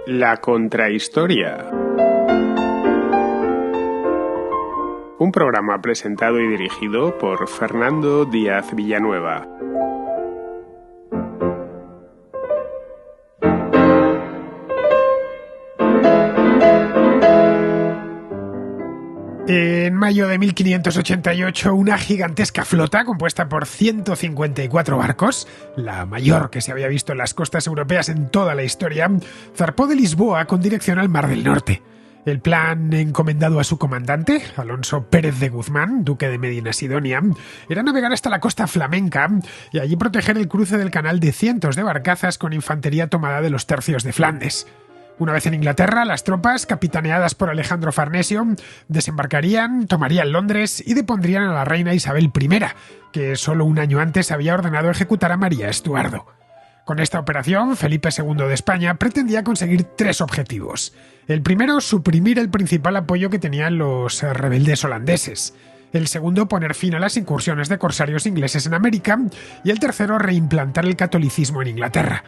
La Contrahistoria. Un programa presentado y dirigido por Fernando Díaz Villanueva. En mayo de 1588, una gigantesca flota compuesta por 154 barcos, la mayor que se había visto en las costas europeas en toda la historia, zarpó de Lisboa con dirección al Mar del Norte. El plan encomendado a su comandante, Alonso Pérez de Guzmán, duque de Medinasidonia, era navegar hasta la costa flamenca y allí proteger el cruce del canal de cientos de barcazas con infantería tomada de los tercios de Flandes. Una vez en Inglaterra, las tropas, capitaneadas por Alejandro Farnesio, desembarcarían, tomarían Londres y depondrían a la reina Isabel I, que solo un año antes había ordenado ejecutar a María Estuardo. Con esta operación, Felipe II de España pretendía conseguir tres objetivos. El primero, suprimir el principal apoyo que tenían los rebeldes holandeses. El segundo, poner fin a las incursiones de corsarios ingleses en América. Y el tercero, reimplantar el catolicismo en Inglaterra.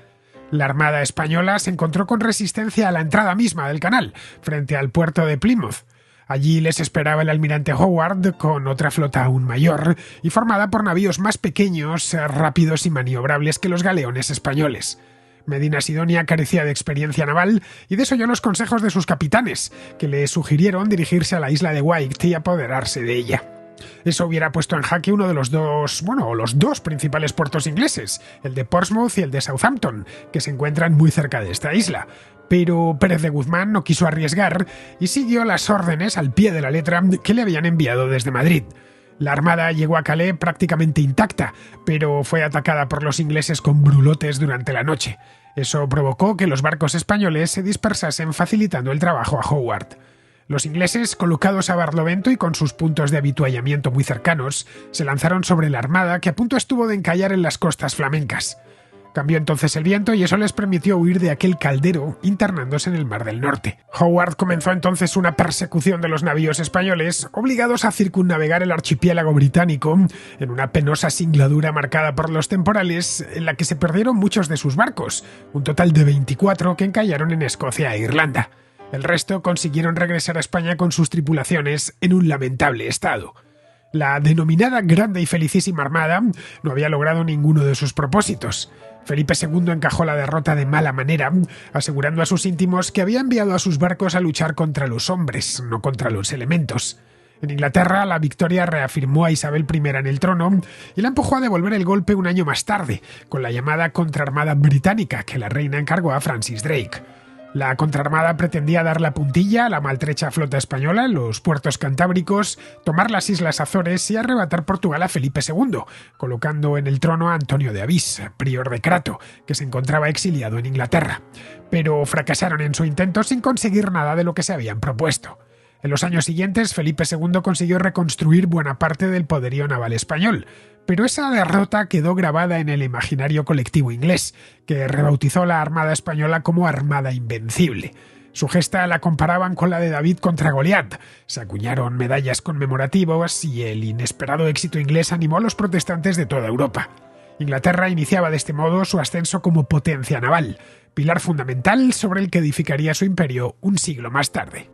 La Armada española se encontró con resistencia a la entrada misma del canal, frente al puerto de Plymouth. Allí les esperaba el almirante Howard con otra flota aún mayor y formada por navíos más pequeños, rápidos y maniobrables que los galeones españoles. Medinasidonia carecía de experiencia naval y desoyó los consejos de sus capitanes, que le sugirieron dirigirse a la isla de Wight y apoderarse de ella. Eso hubiera puesto en jaque uno de los dos principales puertos ingleses, el de Portsmouth y el de Southampton, que se encuentran muy cerca de esta isla. Pero Pérez de Guzmán no quiso arriesgar y siguió las órdenes al pie de la letra que le habían enviado desde Madrid. La armada llegó a Calais prácticamente intacta, pero fue atacada por los ingleses con brulotes durante la noche. Eso provocó que los barcos españoles se dispersasen, facilitando el trabajo a Howard. Los ingleses, colocados a barlovento y con sus puntos de avituallamiento muy cercanos, se lanzaron sobre la armada, que a punto estuvo de encallar en las costas flamencas. Cambió entonces el viento y eso les permitió huir de aquel caldero, internándose en el Mar del Norte. Howard comenzó entonces una persecución de los navíos españoles, obligados a circunnavegar el archipiélago británico, en una penosa singladura marcada por los temporales, en la que se perdieron muchos de sus barcos, un total de 24 que encallaron en Escocia e Irlanda. El resto consiguieron regresar a España con sus tripulaciones en un lamentable estado. La denominada Grande y Felicísima Armada no había logrado ninguno de sus propósitos. Felipe II encajó la derrota de mala manera, asegurando a sus íntimos que había enviado a sus barcos a luchar contra los hombres, no contra los elementos. En Inglaterra, la victoria reafirmó a Isabel I en el trono y la empujó a devolver el golpe un año más tarde, con la llamada Contraarmada Británica, que la reina encargó a Francis Drake. La contraarmada pretendía dar la puntilla a la maltrecha flota española en los puertos cantábricos, tomar las Islas Azores y arrebatar Portugal a Felipe II, colocando en el trono a Antonio de Avís, prior de Crato, que se encontraba exiliado en Inglaterra. Pero fracasaron en su intento sin conseguir nada de lo que se habían propuesto. En los años siguientes, Felipe II consiguió reconstruir buena parte del poderío naval español, pero esa derrota quedó grabada en el imaginario colectivo inglés, que rebautizó la Armada española como Armada Invencible. Su gesta la comparaban con la de David contra Goliat, se acuñaron medallas conmemorativas y el inesperado éxito inglés animó a los protestantes de toda Europa. Inglaterra iniciaba de este modo su ascenso como potencia naval, pilar fundamental sobre el que edificaría su imperio un siglo más tarde.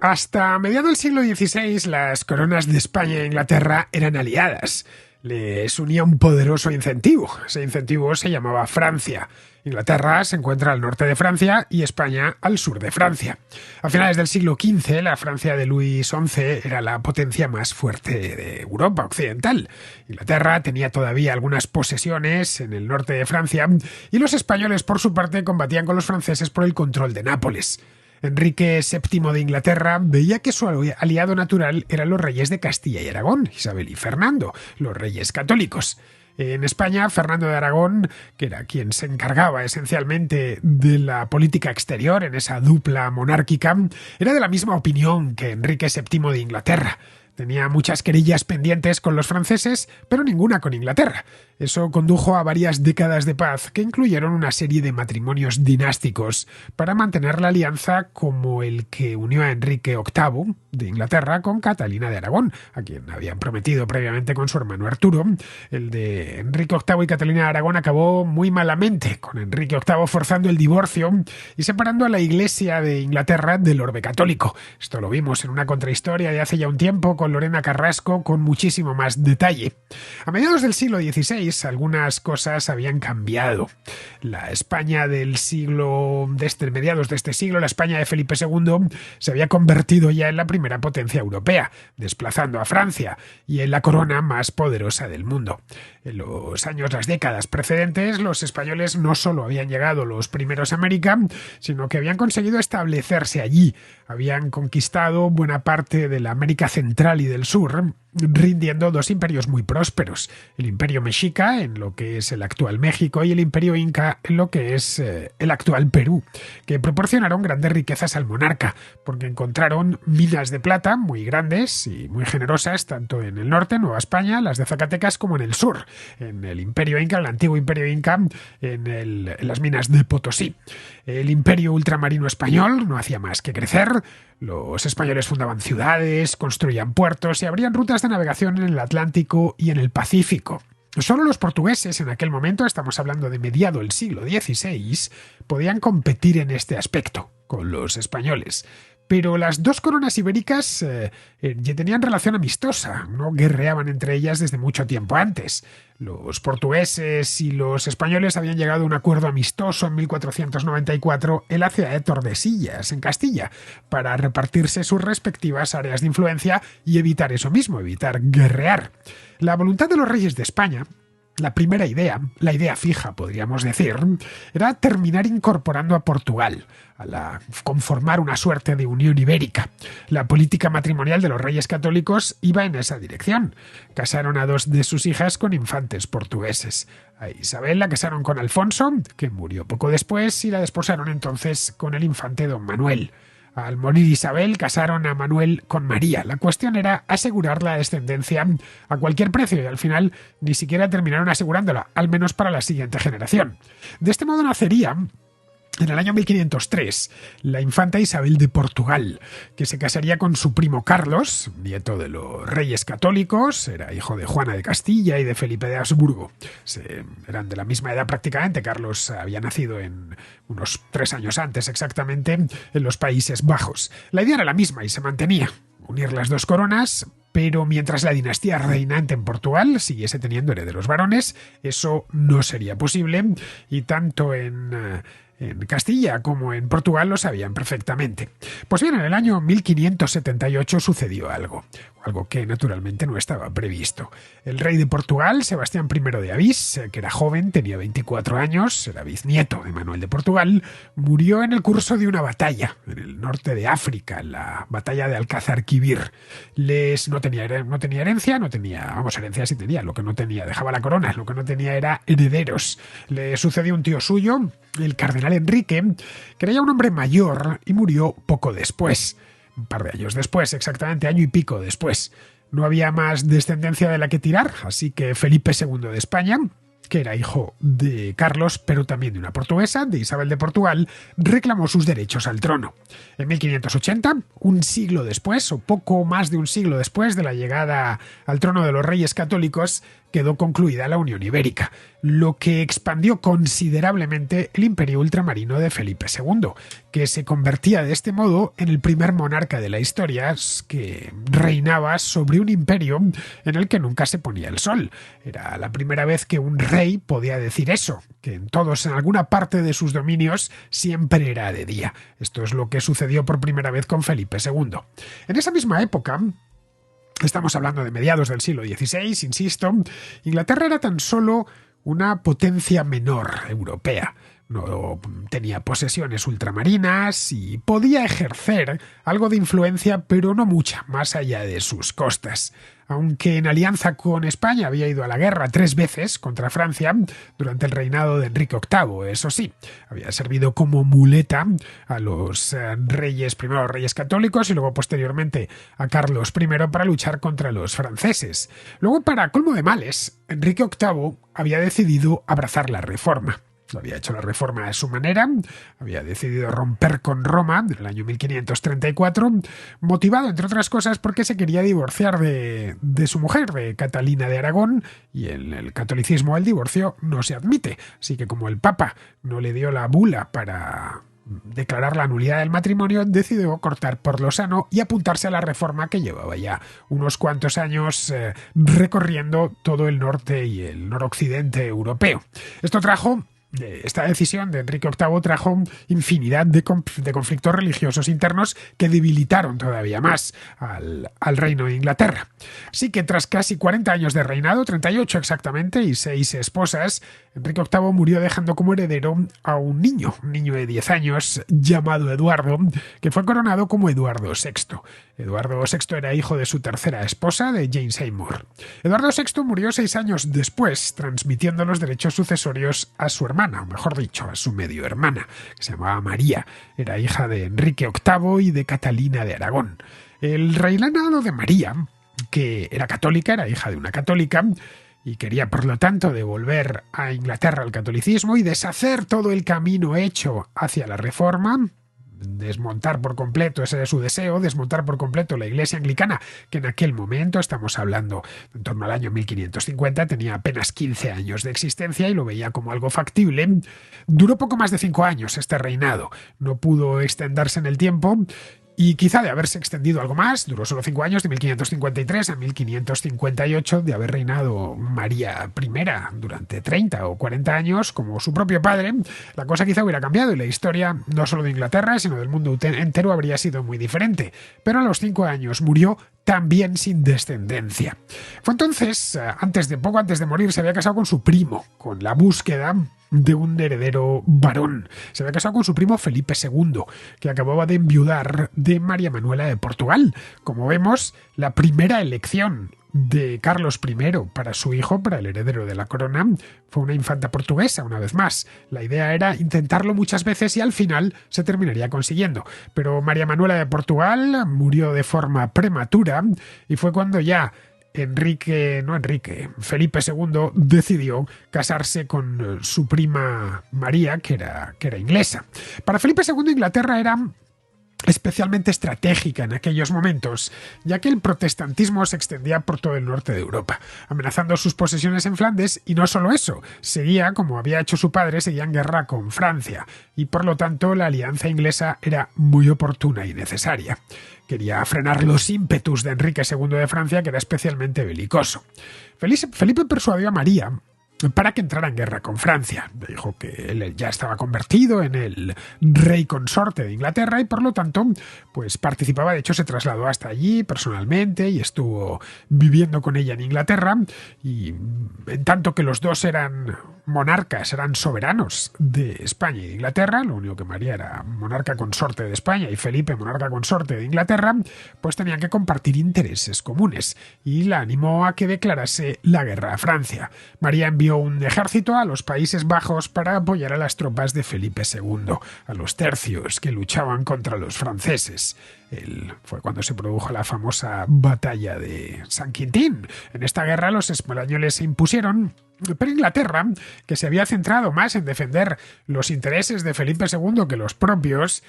Hasta mediados del siglo XVI, las coronas de España e Inglaterra eran aliadas. Les unía un poderoso incentivo. Ese incentivo se llamaba Francia. Inglaterra se encuentra al norte de Francia y España al sur de Francia. A finales del siglo XV, la Francia de Luis XI era la potencia más fuerte de Europa occidental. Inglaterra tenía todavía algunas posesiones en el norte de Francia y los españoles, por su parte, combatían con los franceses por el control de Nápoles. Enrique VII de Inglaterra veía que su aliado natural eran los reyes de Castilla y Aragón, Isabel y Fernando, los reyes católicos. En España, Fernando de Aragón, que era quien se encargaba esencialmente de la política exterior en esa dupla monárquica, era de la misma opinión que Enrique VII de Inglaterra. Tenía muchas querellas pendientes con los franceses, pero ninguna con Inglaterra. Eso condujo a varias décadas de paz que incluyeron una serie de matrimonios dinásticos para mantener la alianza, como el que unió a Enrique VIII de Inglaterra con Catalina de Aragón, a quien habían prometido previamente con su hermano Arturo. El de Enrique VIII y Catalina de Aragón acabó muy malamente, con Enrique VIII forzando el divorcio y separando a la Iglesia de Inglaterra del orbe católico. Esto lo vimos en una contrahistoria de hace ya un tiempo con Lorena Carrasco con muchísimo más detalle. A mediados del siglo XVI algunas cosas habían cambiado. La España del mediados de este siglo, la España de Felipe II, se había convertido ya en la primera potencia europea, desplazando a Francia y en la corona más poderosa del mundo. En las décadas precedentes, los españoles no solo habían llegado los primeros a América, sino que habían conseguido establecerse allí. Habían conquistado buena parte de la América Central y del Sur, rindiendo dos imperios muy prósperos: el Imperio Mexica, en lo que es el actual México, y el Imperio Inca, en lo que es el actual Perú, que proporcionaron grandes riquezas al monarca, porque encontraron minas de plata muy grandes y muy generosas, tanto en el norte, Nueva España, las de Zacatecas, como en el sur, en el Imperio Inca, el antiguo Imperio Inca, en las minas de Potosí. El Imperio Ultramarino Español no hacía más que crecer. Los españoles fundaban ciudades, construían puertos y abrían rutas de navegación en el Atlántico y en el Pacífico. Solo los portugueses en aquel momento, estamos hablando de mediado del siglo XVI, podían competir en este aspecto con los españoles. Pero las dos coronas ibéricas ya tenían relación amistosa, no guerreaban entre ellas desde mucho tiempo antes. Los portugueses y los españoles habían llegado a un acuerdo amistoso en 1494 en la ciudad de Tordesillas, en Castilla, para repartirse sus respectivas áreas de influencia y evitar eso mismo, evitar guerrear. La voluntad de los reyes de España, la primera idea, la idea fija, podríamos decir, era terminar incorporando a Portugal, conformar una suerte de unión ibérica. La política matrimonial de los reyes católicos iba en esa dirección. Casaron a dos de sus hijas con infantes portugueses. A Isabel la casaron con Alfonso, que murió poco después, y la desposaron entonces con el infante don Manuel. Al morir Isabel, casaron a Manuel con María. La cuestión era asegurar la descendencia a cualquier precio y al final ni siquiera terminaron asegurándola, al menos para la siguiente generación. De este modo nacería, en el año 1503, la infanta Isabel de Portugal, que se casaría con su primo Carlos, nieto de los reyes católicos, era hijo de Juana de Castilla y de Felipe de Habsburgo. Eran de la misma edad prácticamente. Carlos había nacido en unos 3 años antes exactamente en los Países Bajos. La idea era la misma y se mantenía: unir las dos coronas, pero mientras la dinastía reinante en Portugal siguiese teniendo herederos varones, eso no sería posible, y tanto en Castilla como en Portugal lo sabían perfectamente. Pues bien, en el año 1578 sucedió algo que naturalmente no estaba previsto. El rey de Portugal, Sebastián I de Avís, que era joven, tenía 24 años, era bisnieto de Manuel de Portugal, murió en el curso de una batalla en el norte de África, la batalla de Alcázar-Quibir. No tenía herencia, herencia sí tenía, lo que no tenía, dejaba la corona, lo que no tenía era herederos. Le sucedió un tío suyo, el cardenal Enrique, que era ya un hombre mayor y murió poco después. Un par de años después, exactamente año y pico después. No había más descendencia de la que tirar, así que Felipe II de España, que era hijo de Carlos, pero también de una portuguesa, de Isabel de Portugal, reclamó sus derechos al trono. En 1580, un siglo después, o poco más de un siglo después de la llegada al trono de los Reyes Católicos, quedó concluida la Unión Ibérica, lo que expandió considerablemente el imperio ultramarino de Felipe II, que se convertía de este modo en el primer monarca de la historia que reinaba sobre un imperio en el que nunca se ponía el sol. Era la primera vez que un rey podía decir eso, que en alguna parte de sus dominios, siempre era de día. Esto es lo que sucedió por primera vez con Felipe II. En esa misma época, estamos hablando de mediados del siglo XVI, insisto, Inglaterra era tan solo una potencia menor europea. No tenía posesiones ultramarinas y podía ejercer algo de influencia, pero no mucha, más allá de sus costas. Aunque en alianza con España había ido a la guerra 3 veces contra Francia durante el reinado de Enrique VIII, eso sí, había servido como muleta a los reyes, primero a los reyes católicos y luego posteriormente a Carlos I para luchar contra los franceses. Luego, para colmo de males, Enrique VIII había decidido abrazar la reforma. Había hecho la reforma a su manera, había decidido romper con Roma en el año 1534, motivado, entre otras cosas, porque se quería divorciar de su mujer, de Catalina de Aragón, y en el catolicismo el divorcio no se admite. Así que como el Papa no le dio la bula para declarar la nulidad del matrimonio, decidió cortar por lo sano y apuntarse a la reforma que llevaba ya unos cuantos años recorriendo todo el norte y el noroccidente europeo. Esta decisión de Enrique VIII trajo infinidad de conflictos religiosos internos que debilitaron todavía más al reino de Inglaterra. Así que tras casi 40 años de reinado, 38 exactamente, y 6 esposas, Enrique VIII murió dejando como heredero a un niño de 10 años llamado Eduardo, que fue coronado como Eduardo VI. Eduardo VI era hijo de su tercera esposa, de Jane Seymour. Eduardo VI murió 6 años después, transmitiendo los derechos sucesorios a su hermana, o mejor dicho, a su medio hermana, que se llamaba María. Era hija de Enrique VIII y de Catalina de Aragón. El reinado de María, que era católica, era hija de una católica, y quería, por lo tanto, devolver a Inglaterra al catolicismo y deshacer todo el camino hecho hacia la Reforma, desmontar por completo, ese era su deseo, desmontar por completo la Iglesia anglicana, que en aquel momento, estamos hablando en torno al año 1550, tenía apenas 15 años de existencia y lo veía como algo factible. Duró poco más de 5 años este reinado, no pudo extenderse en el tiempo. Y quizá de haberse extendido algo más, duró solo 5 años, de 1553 a 1558, de haber reinado María I durante 30 o 40 años, como su propio padre, la cosa quizá hubiera cambiado y la historia, no solo de Inglaterra, sino del mundo entero, habría sido muy diferente. Pero a los 5 años murió también sin descendencia. Fue entonces, poco antes de morir, se había casado con su primo, con la búsqueda de un heredero varón. Se había casado con su primo Felipe II, que acababa de enviudar de María Manuela de Portugal. Como vemos, la primera elección de Carlos I para su hijo, para el heredero de la corona, fue una infanta portuguesa, una vez más. La idea era intentarlo muchas veces y al final se terminaría consiguiendo. Pero María Manuela de Portugal murió de forma prematura y fue cuando ya Felipe II decidió casarse con su prima María, que era inglesa. Para Felipe II, Inglaterra era especialmente estratégica en aquellos momentos, ya que el protestantismo se extendía por todo el norte de Europa, amenazando sus posesiones en Flandes, y no solo eso, como había hecho su padre, seguía en guerra con Francia, y por lo tanto la alianza inglesa era muy oportuna y necesaria. Quería frenar los ímpetus de Enrique II de Francia, que era especialmente belicoso. Felipe persuadió a María para que entrara en guerra con Francia. Dijo que él ya estaba convertido en el rey consorte de Inglaterra y por lo tanto pues participaba. De hecho, se trasladó hasta allí personalmente y estuvo viviendo con ella en Inglaterra, y en tanto que los dos eran monarcas, eran soberanos de España y de Inglaterra, lo único que María era monarca consorte de España y Felipe monarca consorte de Inglaterra, pues tenían que compartir intereses comunes, y la animó a que declarase la guerra a Francia. María envió un ejército a los Países Bajos para apoyar a las tropas de Felipe II, a los tercios que luchaban contra los franceses. Fue cuando se produjo la famosa batalla de San Quintín. En esta guerra los españoles se impusieron, pero Inglaterra, que se había centrado más en defender los intereses de Felipe II que los propios,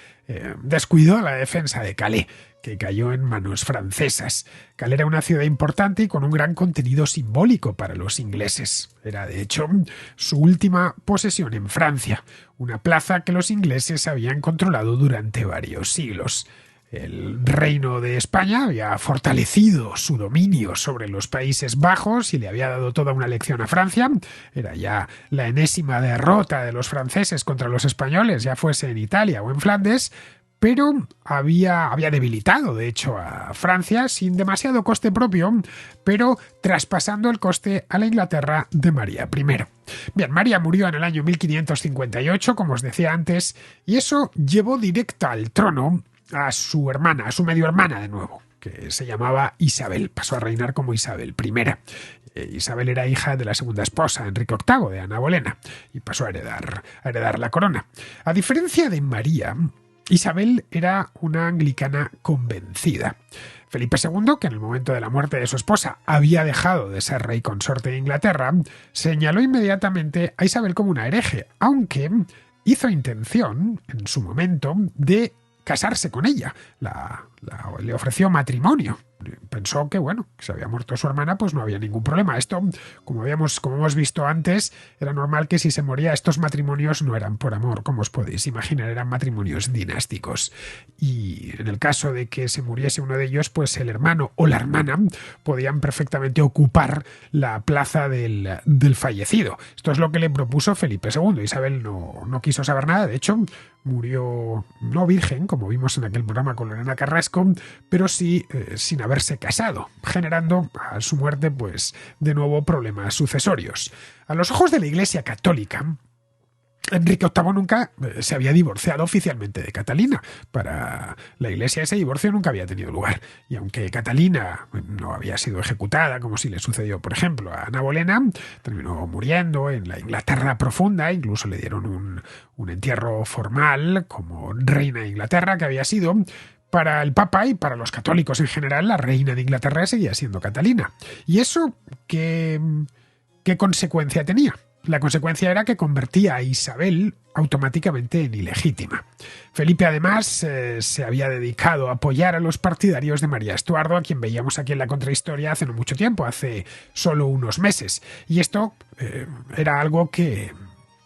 descuidó la defensa de Calais, que cayó en manos francesas. Calais era una ciudad importante y con un gran contenido simbólico para los ingleses. Era, de hecho, su última posesión en Francia, una plaza que los ingleses habían controlado durante varios siglos. El reino de España había fortalecido su dominio sobre los Países Bajos y le había dado toda una lección a Francia. Era ya la enésima derrota de los franceses contra los españoles, ya fuese en Italia o en Flandes, pero había debilitado, de hecho, a Francia sin demasiado coste propio, pero traspasando el coste a la Inglaterra de María I. Bien, María murió en el año 1558, como os decía antes, y eso llevó directa al trono a su hermana, a su medio hermana de nuevo, que se llamaba Isabel. Pasó a reinar como Isabel I. Isabel era hija de la segunda esposa, Enrique VIII, de Ana Bolena, y pasó a heredar la corona. A diferencia de María, Isabel era una anglicana convencida. Felipe II, que en el momento de la muerte de su esposa había dejado de ser rey consorte de Inglaterra, señaló inmediatamente a Isabel como una hereje, aunque hizo intención, en su momento, de casarse con ella. Le ofreció matrimonio. Pensó que, bueno, que se había muerto su hermana, pues no había ningún problema. Esto, como hemos visto antes, era normal que si se moría, estos matrimonios no eran por amor, como os podéis imaginar, eran matrimonios dinásticos. Y en el caso de que se muriese uno de ellos, pues el hermano o la hermana podían perfectamente ocupar la plaza del fallecido. Esto es lo que le propuso Felipe II. Isabel no quiso saber nada, de hecho, murió no virgen, como vimos en aquel programa con Lorena Carrasco, pero sí sin haberse casado, generando a su muerte, pues, de nuevo problemas sucesorios. A los ojos de la Iglesia Católica, Enrique VIII nunca se había divorciado oficialmente de Catalina. Para la Iglesia ese divorcio nunca había tenido lugar. Y aunque Catalina no había sido ejecutada, como si le sucedió, por ejemplo, a Ana Bolena, terminó muriendo en la Inglaterra profunda, incluso le dieron un entierro formal como reina de Inglaterra que había sido. Para el Papa y para los católicos en general, la reina de Inglaterra seguía siendo Catalina. ¿Y eso qué consecuencia tenía? La consecuencia era que convertía a Isabel automáticamente en ilegítima. Felipe, además, se había dedicado a apoyar a los partidarios de María Estuardo, a quien veíamos aquí en la contrahistoria hace no mucho tiempo, hace solo unos meses. Y esto era algo que,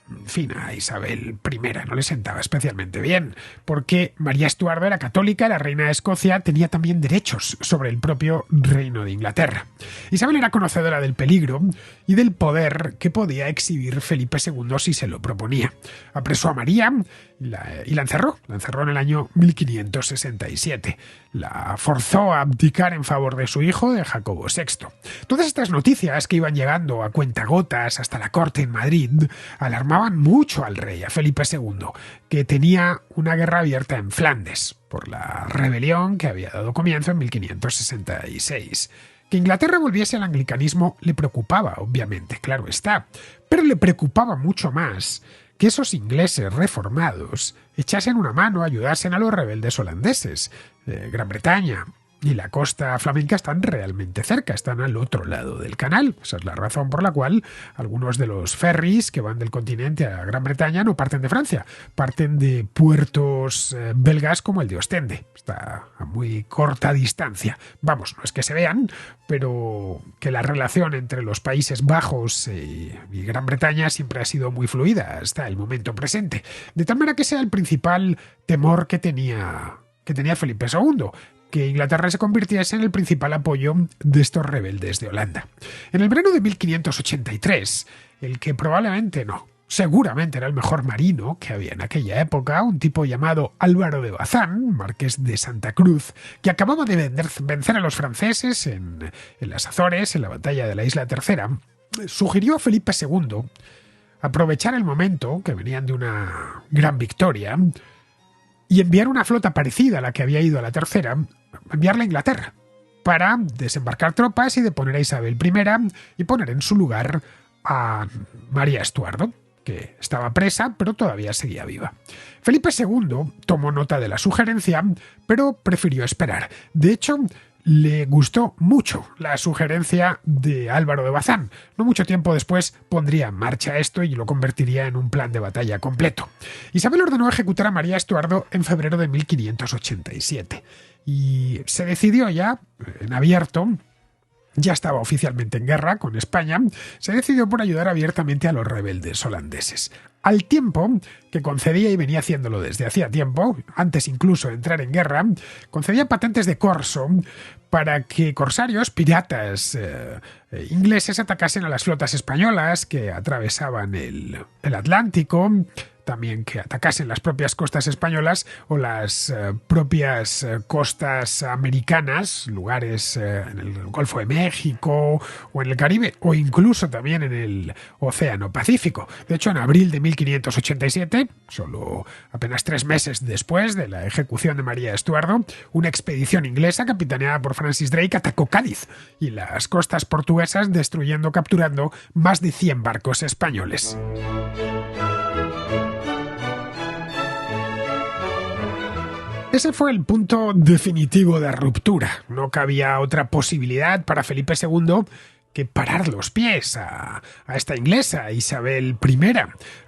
en fin, a Isabel I no le sentaba especialmente bien, porque María Estuardo era católica, era reina de Escocia, tenía también derechos sobre el propio reino de Inglaterra. Isabel era conocedora del peligro y del poder que podía exhibir Felipe II si se lo proponía. Apresó a María y la encerró en el año 1567. La forzó a abdicar en favor de su hijo, de Jacobo VI. Todas estas noticias que iban llegando a cuentagotas hasta la corte en Madrid alarmaban mucho al rey, a Felipe II, que tenía una guerra abierta en Flandes por la rebelión que había dado comienzo en 1566. Que Inglaterra volviese al anglicanismo le preocupaba, obviamente, claro está, pero le preocupaba mucho más que esos ingleses reformados echasen una mano, ayudasen a los rebeldes holandeses. Gran Bretaña y la costa flamenca están realmente cerca, están al otro lado del canal. Esa es la razón por la cual algunos de los ferries que van del continente a Gran Bretaña no parten de Francia, parten de puertos belgas como el de Ostende. Está a muy corta distancia. Vamos, no es que se vean, pero que la relación entre los Países Bajos y Gran Bretaña siempre ha sido muy fluida hasta el momento presente. De tal manera que sea el principal temor que tenía Felipe II, que Inglaterra se convirtiese en el principal apoyo de estos rebeldes de Holanda. En el verano de 1583, el que seguramente era el mejor marino que había en aquella época, un tipo llamado Álvaro de Bazán, marqués de Santa Cruz, que acababa de vencer a los franceses en las Azores, en la batalla de la Isla Tercera, sugirió a Felipe II aprovechar el momento, que venían de una gran victoria, y enviar una flota parecida a la que había ido a la Tercera, enviarla a Inglaterra, para desembarcar tropas y deponer a Isabel I y poner en su lugar a María Estuardo, que estaba presa, pero todavía seguía viva. Felipe II tomó nota de la sugerencia, pero prefirió esperar. De hecho, le gustó mucho la sugerencia de Álvaro de Bazán. No mucho tiempo después pondría en marcha esto y lo convertiría en un plan de batalla completo. Isabel ordenó ejecutar a María Estuardo en febrero de 1587 y se decidió ya, en abierto, ya estaba oficialmente en guerra con España, se decidió por ayudar abiertamente a los rebeldes holandeses. Al tiempo que concedía, y venía haciéndolo desde hacía tiempo, antes incluso de entrar en guerra, concedía patentes de corso para que corsarios, piratas ingleses atacasen a las flotas españolas que atravesaban el Atlántico, también que atacasen las propias costas españolas o las propias costas americanas, lugares en el Golfo de México o en el Caribe, o incluso también en el Océano Pacífico. De hecho, en abril de 1587, solo apenas 3 meses después de la ejecución de María Estuardo, una expedición inglesa capitaneada por Francis Drake atacó Cádiz y las costas portuguesas, destruyendo o capturando más de 100 barcos españoles. Ese fue el punto definitivo de ruptura. No cabía otra posibilidad para Felipe II que parar los pies a esta inglesa, Isabel I.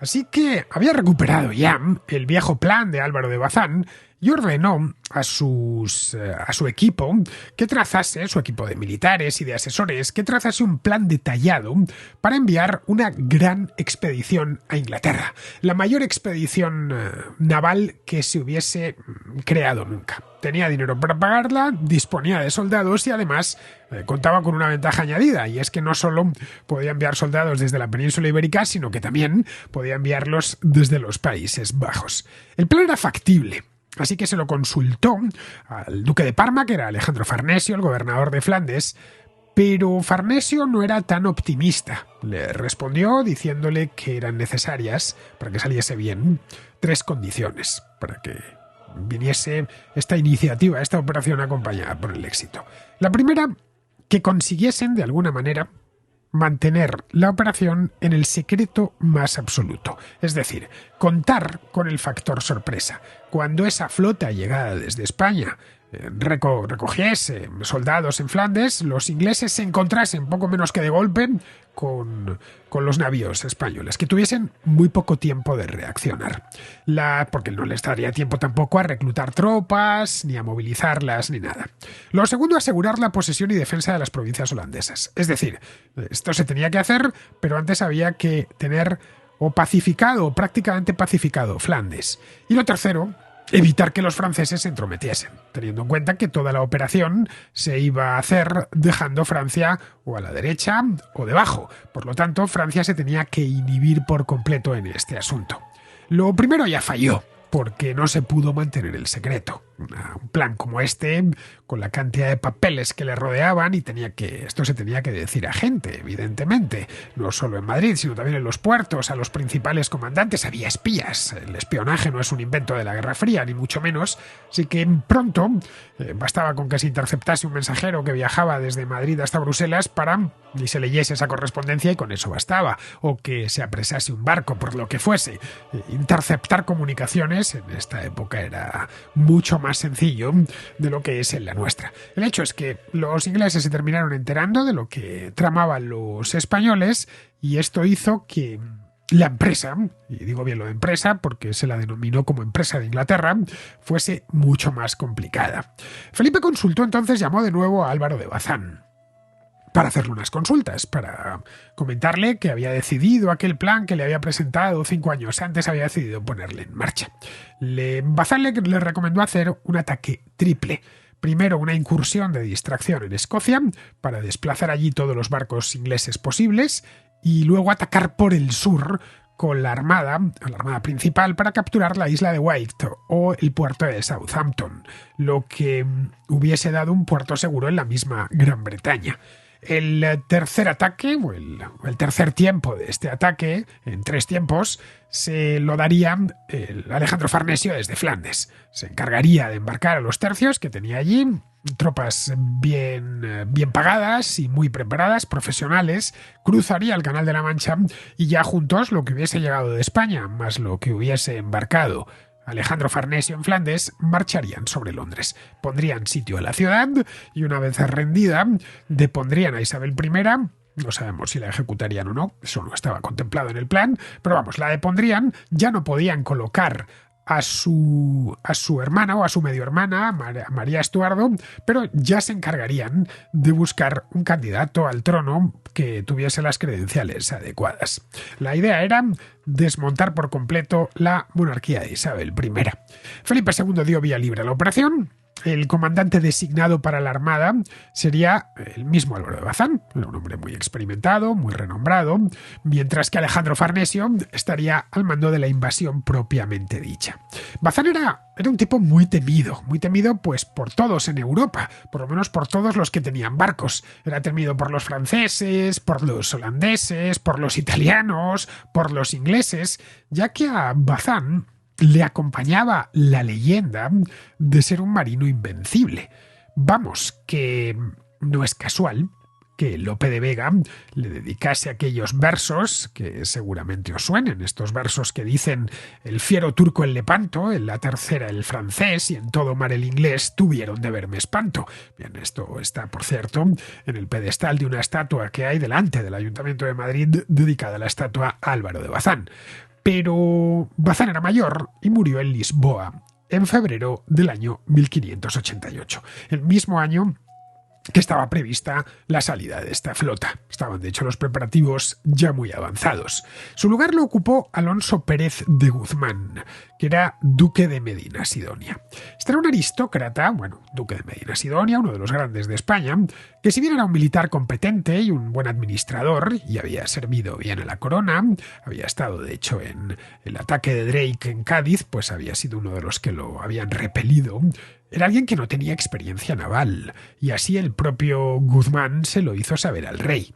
Así que había recuperado ya el viejo plan de Álvaro de Bazán y ordenó a su equipo que trazase, su equipo de militares y de asesores, que trazase un plan detallado para enviar una gran expedición a Inglaterra, la mayor expedición naval que se hubiese creado nunca. Tenía dinero para pagarla, disponía de soldados y además contaba con una ventaja añadida, y es que no solo podía enviar soldados desde la península ibérica, sino que también podía enviarlos desde los Países Bajos. El plan era factible. Así que se lo consultó al duque de Parma, que era Alejandro Farnesio, el gobernador de Flandes, pero Farnesio no era tan optimista. Le respondió diciéndole que eran necesarias, para que saliese bien, 3 condiciones para que viniese esta iniciativa, esta operación acompañada por el éxito. La primera, que consiguiesen de alguna manera mantener la operación en el secreto más absoluto, es decir, contar con el factor sorpresa. Cuando esa flota llegada desde España recogiese soldados en Flandes, los ingleses se encontrasen poco menos que de golpe con los navíos españoles, que tuviesen muy poco tiempo de reaccionar, porque no les daría tiempo tampoco a reclutar tropas, ni a movilizarlas, ni nada. Lo segundo, asegurar la posesión y defensa de las provincias holandesas. Es decir, esto se tenía que hacer, pero antes había que tener o pacificado, o prácticamente pacificado, Flandes. Y lo tercero, evitar que los franceses se entrometiesen, teniendo en cuenta que toda la operación se iba a hacer dejando Francia o a la derecha o debajo. Por lo tanto, Francia se tenía que inhibir por completo en este asunto. Lo primero ya falló, porque no se pudo mantener el secreto. Un plan como este, con la cantidad de papeles que le rodeaban, y esto se tenía que decir a gente, evidentemente, no solo en Madrid, sino también en los puertos, a los principales comandantes. Había espías. El espionaje no es un invento de la Guerra Fría, ni mucho menos. Así que pronto bastaba con que se interceptase un mensajero que viajaba desde Madrid hasta Bruselas y se leyese esa correspondencia, y con eso bastaba. O que se apresase un barco, por lo que fuese. Interceptar comunicaciones en esta época era mucho más sencillo de lo que es en la nuestra. El hecho es que los ingleses se terminaron enterando de lo que tramaban los españoles, y esto hizo que la empresa, y digo bien lo de empresa porque se la denominó como empresa de Inglaterra, fuese mucho más complicada. Felipe consultó entonces, llamó de nuevo a Álvaro de Bazán para hacerle unas consultas, para comentarle que había decidido aquel plan que le había presentado 5 años antes, había decidido ponerle en marcha. Bazán le recomendó hacer un ataque triple. Primero, una incursión de distracción en Escocia para desplazar allí todos los barcos ingleses posibles, y luego atacar por el sur con la armada principal, para capturar la isla de Wight o el puerto de Southampton, lo que hubiese dado un puerto seguro en la misma Gran Bretaña. El tercer ataque, o el tercer tiempo de este ataque, en 3 tiempos, se lo daría Alejandro Farnesio desde Flandes. Se encargaría de embarcar a los tercios que tenía allí, tropas bien pagadas y muy preparadas, profesionales, cruzaría el Canal de la Mancha, y ya juntos lo que hubiese llegado de España, más lo que hubiese embarcado Alejandro Farnesio en Flandes, marcharían sobre Londres. Pondrían sitio a la ciudad y, una vez rendida, depondrían a Isabel I. No sabemos si la ejecutarían o no, eso no estaba contemplado en el plan, pero vamos, la depondrían. Ya no podían colocar a su hermana o a su medio hermana, María Estuardo, pero ya se encargarían de buscar un candidato al trono que tuviese las credenciales adecuadas. La idea era desmontar por completo la monarquía de Isabel I. Felipe II dio vía libre a la operación. El comandante designado para la armada sería el mismo Álvaro de Bazán, un hombre muy experimentado, muy renombrado, mientras que Alejandro Farnesio estaría al mando de la invasión propiamente dicha. Bazán era un tipo muy temido pues por todos en Europa, por lo menos por todos los que tenían barcos. Era temido por los franceses, por los holandeses, por los italianos, por los ingleses, ya que a Bazán le acompañaba la leyenda de ser un marino invencible. Vamos, que no es casual que Lope de Vega le dedicase aquellos versos que seguramente os suenen, estos versos que dicen: el fiero turco el Lepanto, en la tercera el francés y en todo mar el inglés tuvieron de verme espanto. Bien, esto está, por cierto, en el pedestal de una estatua que hay delante del Ayuntamiento de Madrid dedicada a la estatua a Álvaro de Bazán. Pero Bazán era mayor y murió en Lisboa en febrero del año 1588, el mismo año que estaba prevista la salida de esta flota. Estaban, de hecho, los preparativos ya muy avanzados. Su lugar lo ocupó Alonso Pérez de Guzmán, que era duque de Medina Sidonia. Este era un aristócrata, duque de Medina Sidonia, uno de los grandes de España, que si bien era un militar competente y un buen administrador, y había servido bien a la corona, había estado, de hecho, en el ataque de Drake en Cádiz, pues había sido uno de los que lo habían repelido. Era alguien que no tenía experiencia naval, y así el propio Guzmán se lo hizo saber al rey.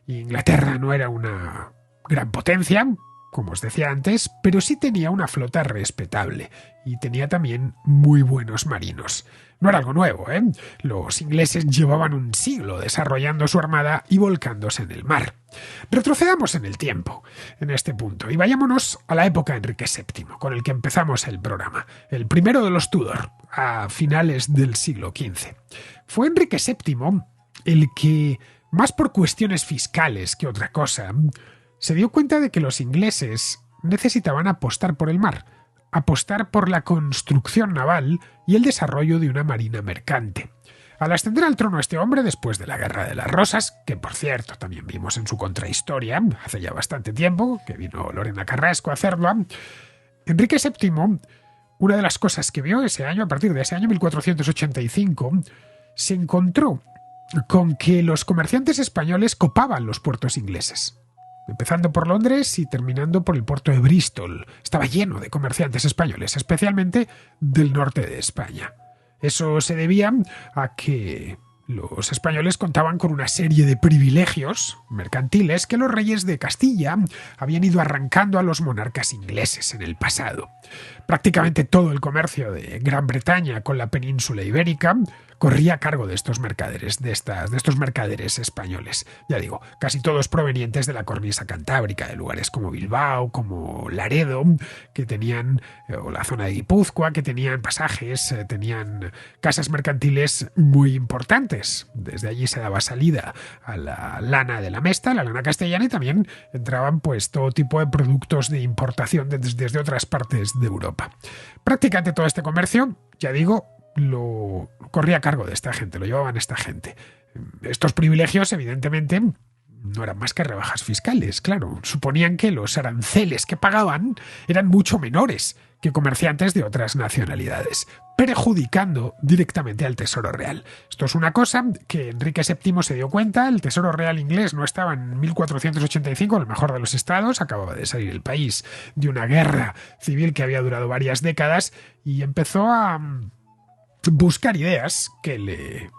Inglaterra no era una gran potencia, como os decía antes, pero sí tenía una flota respetable, y tenía también muy buenos marinos. No era algo nuevo, ¿eh? Los ingleses llevaban un siglo desarrollando su armada y volcándose en el mar. Retrocedamos en el tiempo, en este punto, y vayámonos a la época de Enrique VII, con el que empezamos el programa, el primero de los Tudor, a finales del siglo XV. Fue Enrique VII el que, más por cuestiones fiscales que otra cosa, se dio cuenta de que los ingleses necesitaban apostar por el mar, apostar por la construcción naval y el desarrollo de una marina mercante. Al ascender al trono este hombre después de la Guerra de las Rosas, que por cierto también vimos en su contrahistoria hace ya bastante tiempo, que vino Lorena Carrasco a hacerlo, Enrique VII, una de las cosas que vio ese año, a partir de ese año 1485, se encontró con que los comerciantes españoles copaban los puertos ingleses. Empezando por Londres y terminando por el puerto de Bristol. Estaba lleno de comerciantes españoles, especialmente del norte de España. Eso se debía a que los españoles contaban con una serie de privilegios mercantiles que los reyes de Castilla habían ido arrancando a los monarcas ingleses en el pasado. Prácticamente todo el comercio de Gran Bretaña con la península ibérica corría a cargo de estos mercaderes, de estos mercaderes españoles. Ya digo, casi todos provenientes de la cornisa cantábrica, de lugares como Bilbao, como Laredo, que tenían, o la zona de Guipúzcoa, que tenían pasajes, tenían casas mercantiles muy importantes. Desde allí se daba salida a la lana de la Mesta, la lana castellana, y también entraban pues todo tipo de productos de importación desde otras partes de Europa. Prácticamente todo este comercio, ya digo, lo corría a cargo de esta gente, lo llevaban esta gente. Estos privilegios, evidentemente, no eran más que rebajas fiscales, claro. Suponían que los aranceles que pagaban eran mucho menores que comerciantes de otras nacionalidades, perjudicando directamente al Tesoro Real. Esto es una cosa que Enrique VII se dio cuenta. El Tesoro Real inglés no estaba en 1485, en el mejor de los estados. Acababa de salir el país de una guerra civil que había durado varias décadas y empezó a buscar ideas que le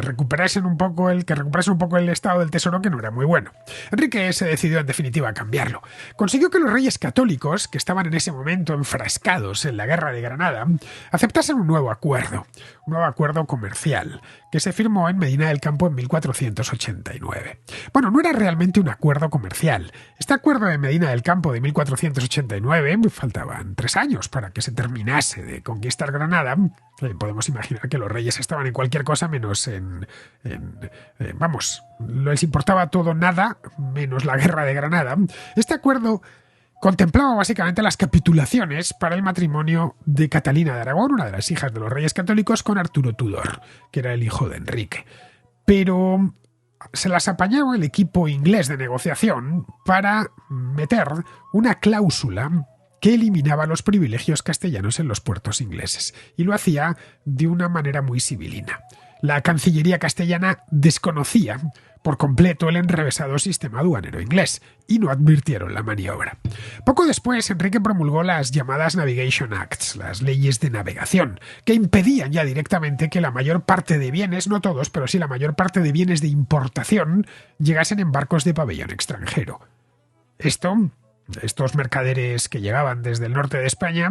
recuperasen un poco el estado del tesoro, que no era muy bueno. Enrique se decidió en definitiva a cambiarlo. Consiguió que los reyes católicos, que estaban en ese momento enfrascados en la guerra de Granada, aceptasen un nuevo acuerdo comercial, que se firmó en Medina del Campo en 1489. Bueno, no era realmente un acuerdo comercial. Este acuerdo de Medina del Campo de 1489, faltaban 3 años para que se terminase de conquistar Granada. Podemos imaginar que los reyes estaban en cualquier cosa menos les importaba todo nada menos la guerra de Granada. Este acuerdo contemplaba básicamente las capitulaciones para el matrimonio de Catalina de Aragón, una de las hijas de los reyes católicos, con Arturo Tudor, que era el hijo de Enrique. Pero se las apañaba el equipo inglés de negociación para meter una cláusula que eliminaba los privilegios castellanos en los puertos ingleses, y lo hacía de una manera muy sibilina. La Cancillería castellana desconocía por completo el enrevesado sistema aduanero inglés y no advirtieron la maniobra. Poco después, Enrique promulgó las llamadas Navigation Acts, las leyes de navegación, que impedían ya directamente que la mayor parte de bienes, no todos, pero sí la mayor parte de bienes de importación, llegasen en barcos de pabellón extranjero. Estos mercaderes que llegaban desde el norte de España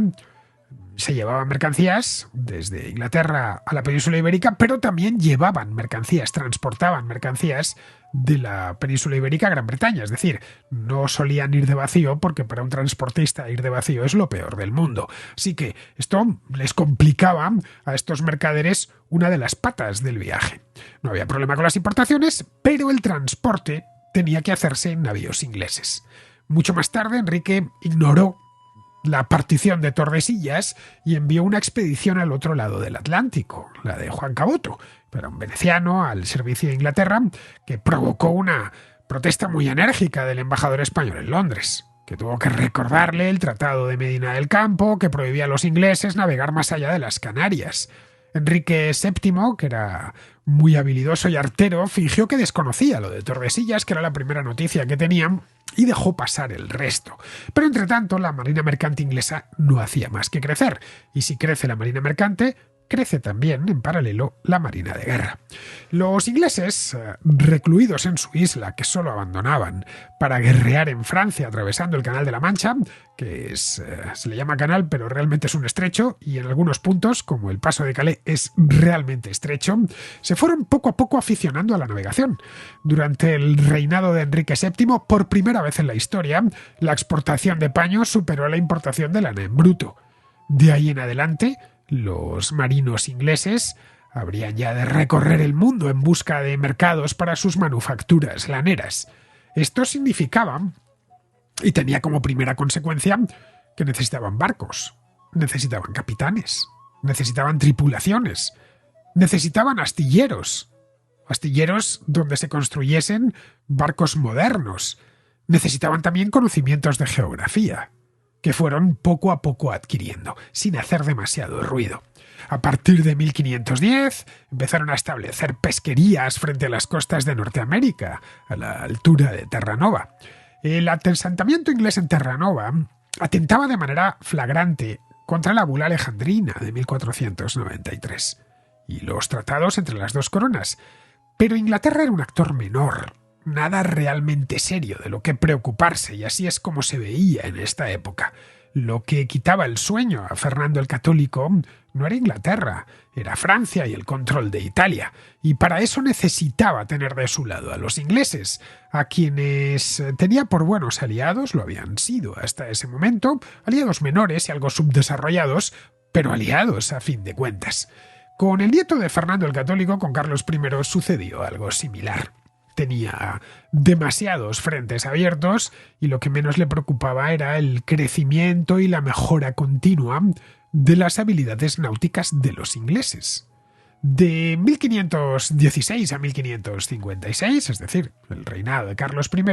Se llevaban mercancías desde Inglaterra a la península ibérica, pero también llevaban mercancías, transportaban mercancías de la península ibérica a Gran Bretaña. Es decir, no solían ir de vacío porque para un transportista ir de vacío es lo peor del mundo. Así que esto les complicaba a estos mercaderes una de las patas del viaje. No había problema con las importaciones, pero el transporte tenía que hacerse en navíos ingleses. Mucho más tarde, Enrique ignoró la partición de Tordesillas y envió una expedición al otro lado del Atlántico, la de Juan Caboto, pero un veneciano al servicio de Inglaterra, que provocó una protesta muy enérgica del embajador español en Londres, que tuvo que recordarle el Tratado de Medina del Campo, que prohibía a los ingleses navegar más allá de las Canarias. Enrique VII, que era muy habilidoso y artero, fingió que desconocía lo de Tordesillas, que era la primera noticia que tenían, y dejó pasar el resto. Pero entre tanto, la marina mercante inglesa no hacía más que crecer, y si crece la marina mercante, crece también, en paralelo, la marina de guerra. Los ingleses, recluidos en su isla, que solo abandonaban para guerrear en Francia atravesando el Canal de la Mancha, que se le llama canal, pero realmente es un estrecho, y en algunos puntos, como el Paso de Calais, es realmente estrecho, se fueron poco a poco aficionando a la navegación. Durante el reinado de Enrique VII, por primera vez en la historia, la exportación de paño superó a la importación de lana en bruto. De ahí en adelante, los marinos ingleses habrían ya de recorrer el mundo en busca de mercados para sus manufacturas laneras. Esto significaba, y tenía como primera consecuencia, que necesitaban barcos, necesitaban capitanes, necesitaban tripulaciones, necesitaban astilleros donde se construyesen barcos modernos, necesitaban también conocimientos de geografía, que fueron poco a poco adquiriendo, sin hacer demasiado ruido. A partir de 1510 empezaron a establecer pesquerías frente a las costas de Norteamérica, a la altura de Terranova. El asentamiento inglés en Terranova atentaba de manera flagrante contra la bula alejandrina de 1493 y los tratados entre las dos coronas. Pero Inglaterra era un actor menor, nada realmente serio de lo que preocuparse, y así es como se veía en esta época. Lo que quitaba el sueño a Fernando el Católico no era Inglaterra, era Francia y el control de Italia, y para eso necesitaba tener de su lado a los ingleses, a quienes tenía por buenos aliados, lo habían sido hasta ese momento, aliados menores y algo subdesarrollados, pero aliados a fin de cuentas. Con el nieto de Fernando el Católico, con Carlos I, sucedió algo similar. Tenía demasiados frentes abiertos y lo que menos le preocupaba era el crecimiento y la mejora continua de las habilidades náuticas de los ingleses. De 1516 a 1556, es decir, el reinado de Carlos I,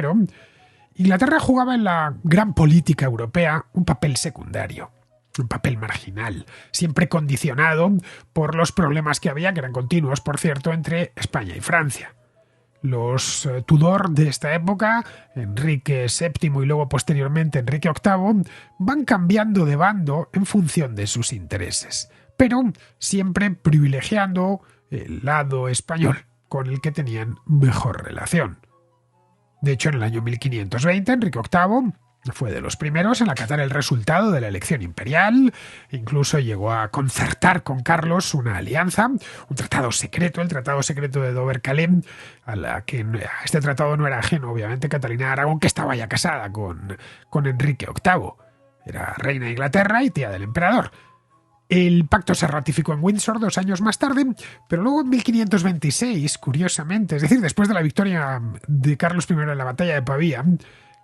Inglaterra jugaba en la gran política europea un papel secundario, un papel marginal, siempre condicionado por los problemas que había, que eran continuos, por cierto, entre España y Francia. Los Tudor de esta época, Enrique VII y luego posteriormente Enrique VIII, van cambiando de bando en función de sus intereses, pero siempre privilegiando el lado español con el que tenían mejor relación. De hecho, en el año 1520, Enrique VIII fue de los primeros en acatar el resultado de la elección imperial, incluso llegó a concertar con Carlos una alianza, un tratado secreto, el Tratado Secreto de Dover-Calais, a la que este tratado no era ajeno, obviamente, Catalina de Aragón, que estaba ya casada con Enrique VIII. Era reina de Inglaterra y tía del emperador. El pacto se ratificó en Windsor 2 años más tarde, pero luego en 1526, curiosamente, es decir, después de la victoria de Carlos I en la batalla de Pavía,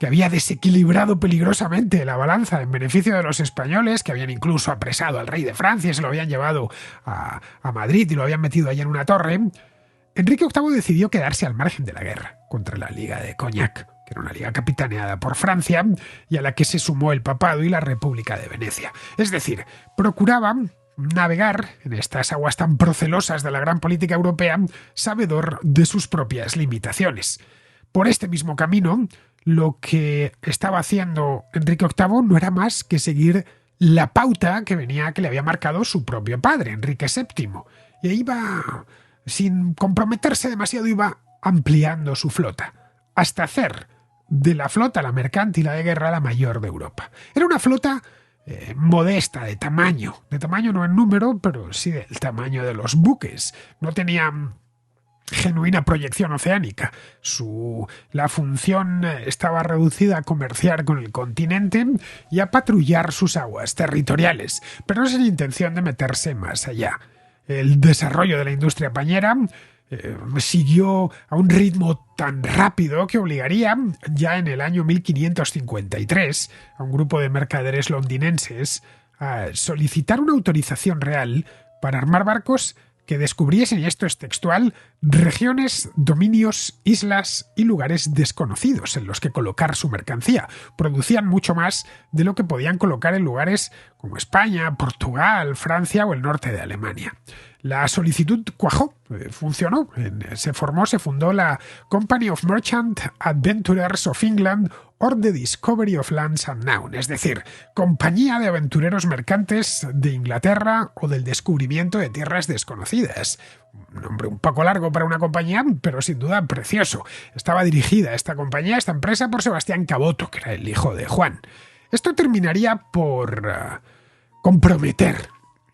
que había desequilibrado peligrosamente la balanza en beneficio de los españoles, que habían incluso apresado al rey de Francia y se lo habían llevado a Madrid y lo habían metido allí en una torre, Enrique VIII decidió quedarse al margen de la guerra contra la Liga de Cognac, que era una liga capitaneada por Francia y a la que se sumó el papado y la República de Venecia. Es decir, procuraba navegar en estas aguas tan procelosas de la gran política europea, sabedor de sus propias limitaciones. Por este mismo camino, lo que estaba haciendo Enrique VIII no era más que seguir la pauta que le había marcado su propio padre, Enrique VII. Y iba, sin comprometerse demasiado, iba ampliando su flota, hasta hacer de la flota, la mercante y la de guerra, la mayor de Europa. Era una flota modesta de tamaño no en número, pero sí del tamaño de los buques. No tenían genuina proyección oceánica. La función estaba reducida a comerciar con el continente y a patrullar sus aguas territoriales, pero sin intención de meterse más allá. El desarrollo de la industria pañera siguió a un ritmo tan rápido que obligaría, ya en el año 1553, a un grupo de mercaderes londinenses a solicitar una autorización real para armar barcos que descubriesen, y esto es textual, regiones, dominios, islas y lugares desconocidos en los que colocar su mercancía. Producían mucho más de lo que podían colocar en lugares como España, Portugal, Francia o el norte de Alemania. La solicitud cuajó, funcionó, se fundó la Company of Merchant Adventurers of England or the Discovery of Lands Unknown, es decir, Compañía de Aventureros Mercantes de Inglaterra o del Descubrimiento de Tierras Desconocidas. Un nombre un poco largo para una compañía, pero sin duda precioso. Estaba dirigida esta empresa, por Sebastián Caboto, que era el hijo de Juan. Esto terminaría por comprometer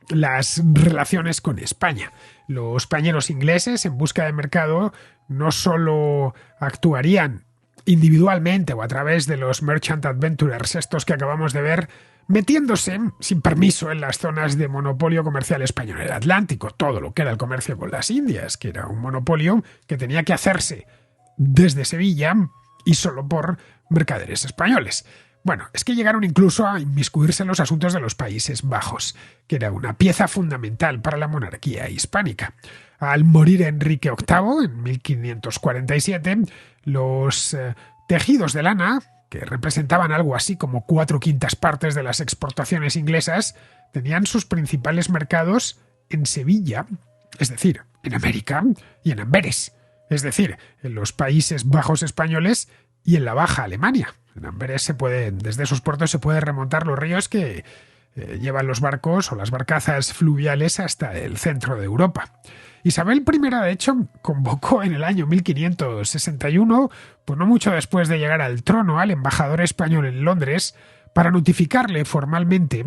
las relaciones con España. Los pañeros ingleses, en busca de mercado, no solo actuarían individualmente o a través de los Merchant Adventurers, estos que acabamos de ver, metiéndose sin permiso en las zonas de monopolio comercial español, el Atlántico, todo lo que era el comercio con las Indias, que era un monopolio que tenía que hacerse desde Sevilla y solo por mercaderes españoles. Bueno, es que llegaron incluso a inmiscuirse en los asuntos de los Países Bajos, que era una pieza fundamental para la monarquía hispánica. Al morir Enrique VIII en 1547, los tejidos de lana, que representaban algo así como 4/5 partes de las exportaciones inglesas, tenían sus principales mercados en Sevilla, es decir, en América, y en Amberes, es decir, en los Países Bajos españoles y en la Baja Alemania. En Amberes desde esos puertos se puede remontar los ríos que llevan los barcos o las barcazas fluviales hasta el centro de Europa. Isabel I, de hecho, convocó en el año 1561, pues no mucho después de llegar al trono, al embajador español en Londres, para notificarle formalmente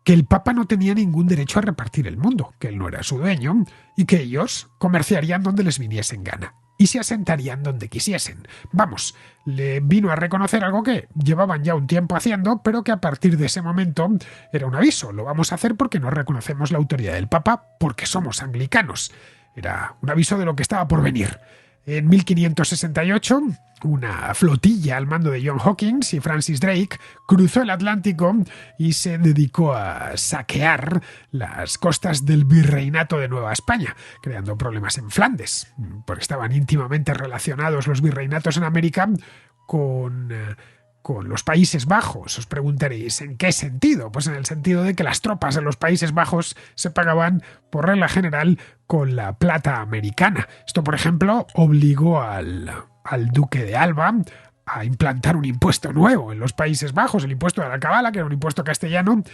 que el Papa no tenía ningún derecho a repartir el mundo, que él no era su dueño, y que ellos comerciarían donde les viniese en gana y se asentarían donde quisiesen. Vamos, le vino a reconocer algo que llevaban ya un tiempo haciendo, pero que a partir de ese momento era un aviso. Lo vamos a hacer porque no reconocemos la autoridad del Papa, porque somos anglicanos. Era un aviso de lo que estaba por venir. En 1568, una flotilla al mando de John Hawkins y Francis Drake cruzó el Atlántico y se dedicó a saquear las costas del Virreinato de Nueva España, creando problemas en Flandes, porque estaban íntimamente relacionados los virreinatos en América con los Países Bajos. Os preguntaréis, ¿en qué sentido? Pues en el sentido de que las tropas de los Países Bajos se pagaban, por regla general, con la plata americana. Esto, por ejemplo, obligó al duque de Alba a implantar un impuesto nuevo en los Países Bajos, el impuesto de la cabala, que era un impuesto castellano,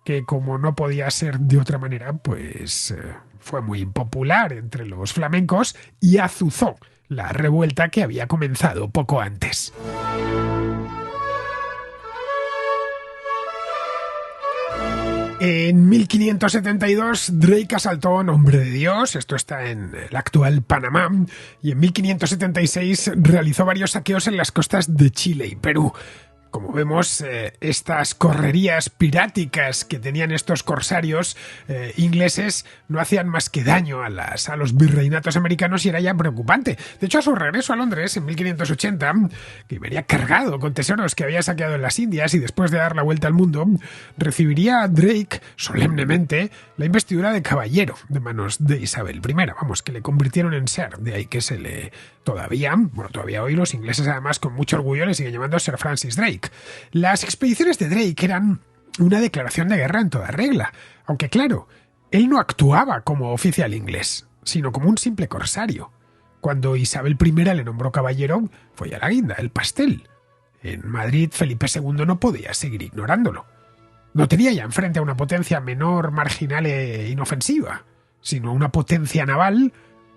que como no podía ser de otra manera, pues fue muy impopular entre los flamencos y azuzó la revuelta que había comenzado poco antes. En 1572, Drake asaltó a Nombre de Dios, esto está en el actual Panamá, y en 1576 realizó varios saqueos en las costas de Chile y Perú. Como vemos, estas correrías piráticas que tenían estos corsarios ingleses no hacían más que daño a los virreinatos americanos y era ya preocupante. De hecho, a su regreso a Londres en 1580, que venía cargado con tesoros que había saqueado en las Indias y después de dar la vuelta al mundo, recibiría a Drake solemnemente la investidura de caballero de manos de Isabel I. Vamos, que le convirtieron en Sir, de ahí que se le... Todavía hoy los ingleses además con mucho orgullo le siguen llamando Sir Francis Drake. Las expediciones de Drake eran una declaración de guerra en toda regla, aunque claro, él no actuaba como oficial inglés, sino como un simple corsario. Cuando Isabel I le nombró caballero, fue a la guinda, el pastel. En Madrid, Felipe II no podía seguir ignorándolo. No tenía ya enfrente a una potencia menor, marginal e inofensiva, sino una potencia naval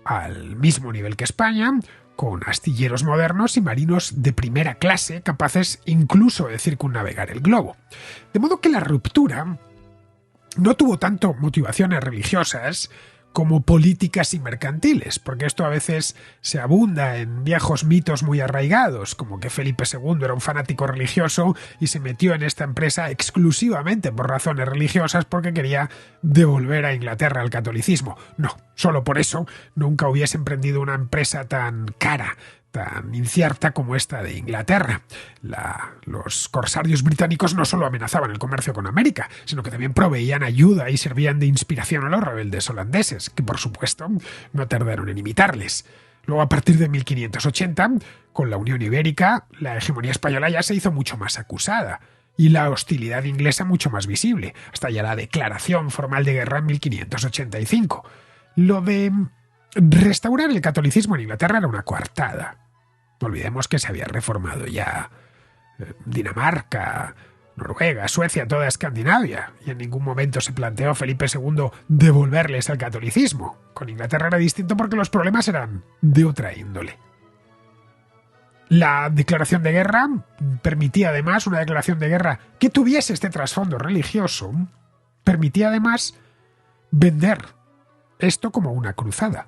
al mismo nivel que España, con astilleros modernos y marinos de primera clase capaces incluso de circunnavegar el globo. De modo que la ruptura no tuvo tanto motivaciones religiosas como políticas y mercantiles, porque esto a veces se abunda en viejos mitos muy arraigados, como que Felipe II era un fanático religioso y se metió en esta empresa exclusivamente por razones religiosas porque quería devolver a Inglaterra al catolicismo. No, solo por eso nunca hubiese emprendido una empresa tan cara, tan incierta como esta de Inglaterra. Los corsarios británicos no solo amenazaban el comercio con América, sino que también proveían ayuda y servían de inspiración a los rebeldes holandeses, que por supuesto no tardaron en imitarles. Luego, a partir de 1580, con la Unión Ibérica, la hegemonía española ya se hizo mucho más acusada y la hostilidad inglesa mucho más visible, hasta ya la declaración formal de guerra en 1585. Lo de restaurar el catolicismo en Inglaterra era una coartada. No olvidemos que se había reformado ya Dinamarca, Noruega, Suecia, toda Escandinavia, y en ningún momento se planteó Felipe II devolverles al catolicismo. Con Inglaterra era distinto porque los problemas eran de otra índole. La declaración de guerra permitía además, una declaración de guerra que tuviese este trasfondo religioso, permitía además vender esto como una cruzada.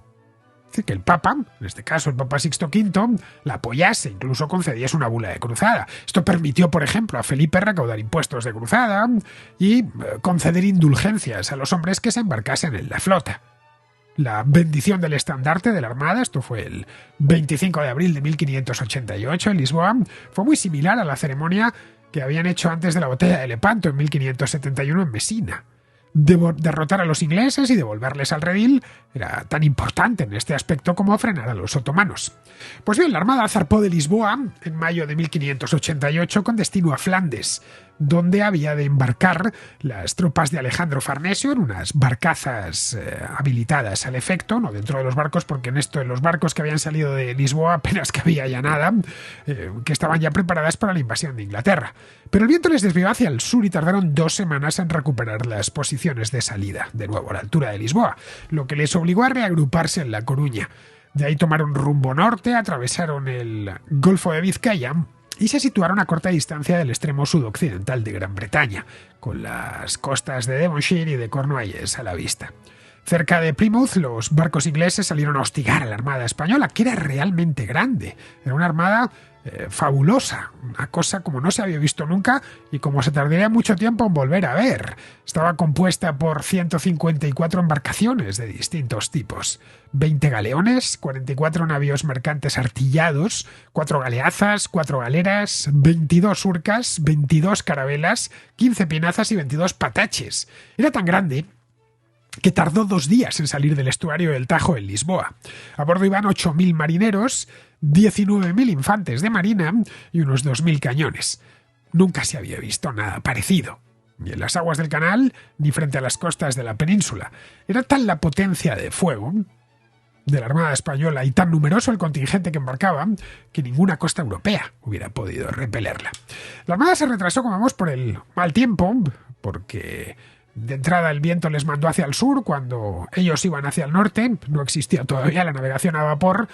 Es decir, que el Papa, en este caso el Papa Sixto V, la apoyase, incluso concediese una bula de cruzada. Esto permitió, por ejemplo, a Felipe recaudar impuestos de cruzada y conceder indulgencias a los hombres que se embarcasen en la flota. La bendición del estandarte de la Armada, esto fue el 25 de abril de 1588 en Lisboa, fue muy similar a la ceremonia que habían hecho antes de la batalla de Lepanto en 1571 en Mesina. Derrotar a los ingleses y devolverles al redil era tan importante en este aspecto como frenar a los otomanos. Pues bien, la Armada zarpó de Lisboa en mayo de 1588 con destino a Flandes, donde había de embarcar las tropas de Alejandro Farnesio en unas barcazas habilitadas al efecto, no dentro de los barcos, porque en los barcos que habían salido de Lisboa apenas cabía ya nada, que estaban ya preparadas para la invasión de Inglaterra. Pero el viento les desvió hacia el sur y tardaron 2 semanas en recuperar las posiciones de salida, de nuevo a la altura de Lisboa, lo que les obligó a reagruparse en La Coruña. De ahí tomaron rumbo norte, atravesaron el Golfo de Vizcaya y se situaron a corta distancia del extremo sudoccidental de Gran Bretaña, con las costas de Devonshire y de Cornualles a la vista. Cerca de Plymouth, los barcos ingleses salieron a hostigar a la Armada española, que era realmente grande. Era una armada fabulosa, una cosa como no se había visto nunca y como se tardaría mucho tiempo en volver a ver. Estaba compuesta por 154 embarcaciones de distintos tipos, 20 galeones, 44 navíos mercantes artillados, 4 galeazas, 4 galeras, 22 urcas, 22 carabelas, 15 pinazas y 22 pataches. Era tan grande que tardó 2 días en salir del estuario del Tajo en Lisboa. A bordo iban 8.000 marineros, 19.000 infantes de marina y unos 2.000 cañones. Nunca se había visto nada parecido, ni en las aguas del canal ni frente a las costas de la península. Era tal la potencia de fuego de la Armada española y tan numeroso el contingente que embarcaba que ninguna costa europea hubiera podido repelerla. La Armada se retrasó, como vemos, por el mal tiempo, porque de entrada el viento les mandó hacia el sur cuando ellos iban hacia el norte. No existía todavía la navegación a vapor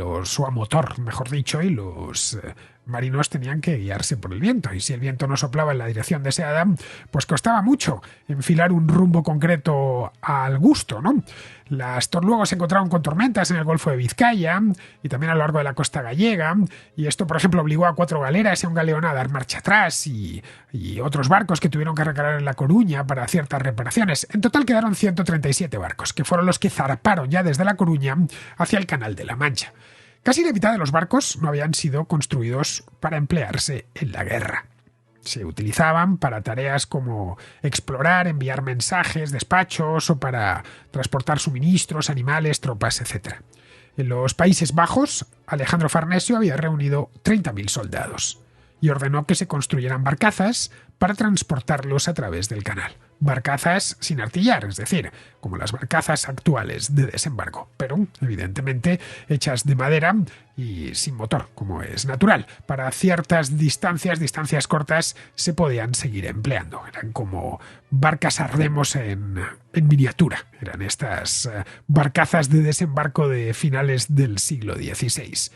o a motor, mejor dicho, y los marinos tenían que guiarse por el viento, y si el viento no soplaba en la dirección deseada, pues costaba mucho enfilar un rumbo concreto al gusto, ¿no? Luego se encontraron con tormentas en el Golfo de Vizcaya y también a lo largo de la costa gallega, y esto, por ejemplo, obligó a 4 galeras y a un galeón a dar marcha atrás y otros barcos que tuvieron que recalar en La Coruña para ciertas reparaciones. En total quedaron 137 barcos, que fueron los que zarparon ya desde La Coruña hacia el Canal de la Mancha. Casi la mitad de los barcos no habían sido construidos para emplearse en la guerra. Se utilizaban para tareas como explorar, enviar mensajes, despachos o para transportar suministros, animales, tropas, etc. En los Países Bajos, Alejandro Farnesio había reunido 30.000 soldados y ordenó que se construyeran barcazas para transportarlos a través del canal. barcazas sin artillar, es decir, como las barcazas actuales de desembarco, pero evidentemente hechas de madera y sin motor, como es natural. Para ciertas distancias cortas, se podían seguir empleando. Eran como barcas a remos en miniatura. Eran estas barcazas de desembarco de finales del siglo XVI.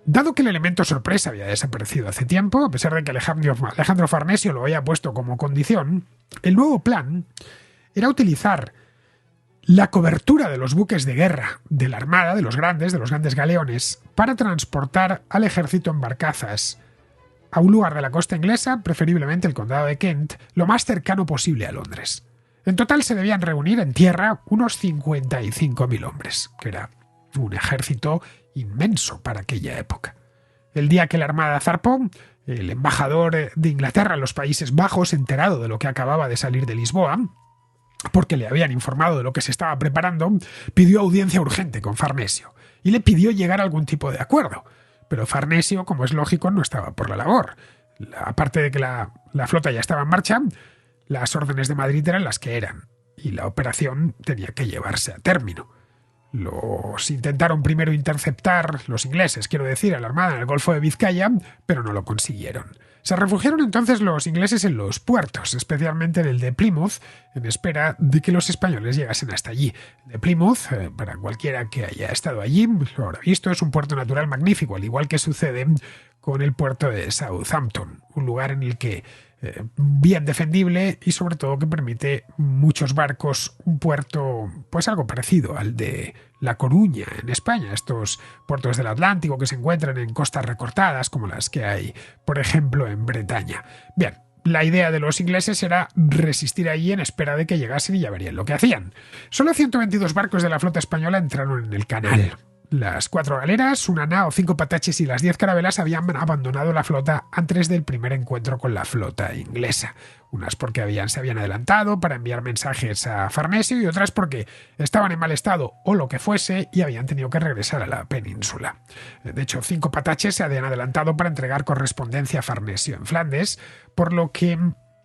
Dado que el elemento sorpresa había desaparecido hace tiempo, a pesar de que Alejandro Farnesio lo había puesto como condición, el nuevo plan era utilizar la cobertura de los buques de guerra de la armada, de los grandes galeones, para transportar al ejército en barcazas a un lugar de la costa inglesa, preferiblemente el condado de Kent, lo más cercano posible a Londres. En total se debían reunir en tierra unos 55.000 hombres, que era un ejército inmenso para aquella época. El día que la armada zarpó, el embajador de Inglaterra en los Países Bajos, enterado de lo que acababa de salir de Lisboa, porque le habían informado de lo que se estaba preparando, pidió audiencia urgente con Farnesio y le pidió llegar a algún tipo de acuerdo. Pero Farnesio, como es lógico, no estaba por la labor. Aparte de que la flota ya estaba en marcha, las órdenes de Madrid eran las que eran, y la operación tenía que llevarse a término. Los intentaron primero interceptar, los ingleses, quiero decir, a la armada en el Golfo de Vizcaya, pero no lo consiguieron. Se refugiaron entonces los ingleses en los puertos, especialmente en el de Plymouth, en espera de que los españoles llegasen hasta allí. El de Plymouth, para cualquiera que haya estado allí, lo habrá visto, es un puerto natural magnífico, al igual que sucede con el puerto de Southampton, un lugar en el que bien defendible y sobre todo que permite muchos barcos, un puerto pues algo parecido al de La Coruña en España, estos puertos del Atlántico que se encuentran en costas recortadas como las que hay, por ejemplo, en Bretaña. Bien, la idea de los ingleses era resistir allí en espera de que llegasen y ya verían lo que hacían. Solo 122 barcos de la flota española entraron en el canal. Las 4 galeras, una nao, 5 pataches y las 10 carabelas habían abandonado la flota antes del primer encuentro con la flota inglesa. Unas porque se habían adelantado para enviar mensajes a Farnesio y otras porque estaban en mal estado o lo que fuese y habían tenido que regresar a la península. De hecho, 5 pataches se habían adelantado para entregar correspondencia a Farnesio en Flandes, por lo que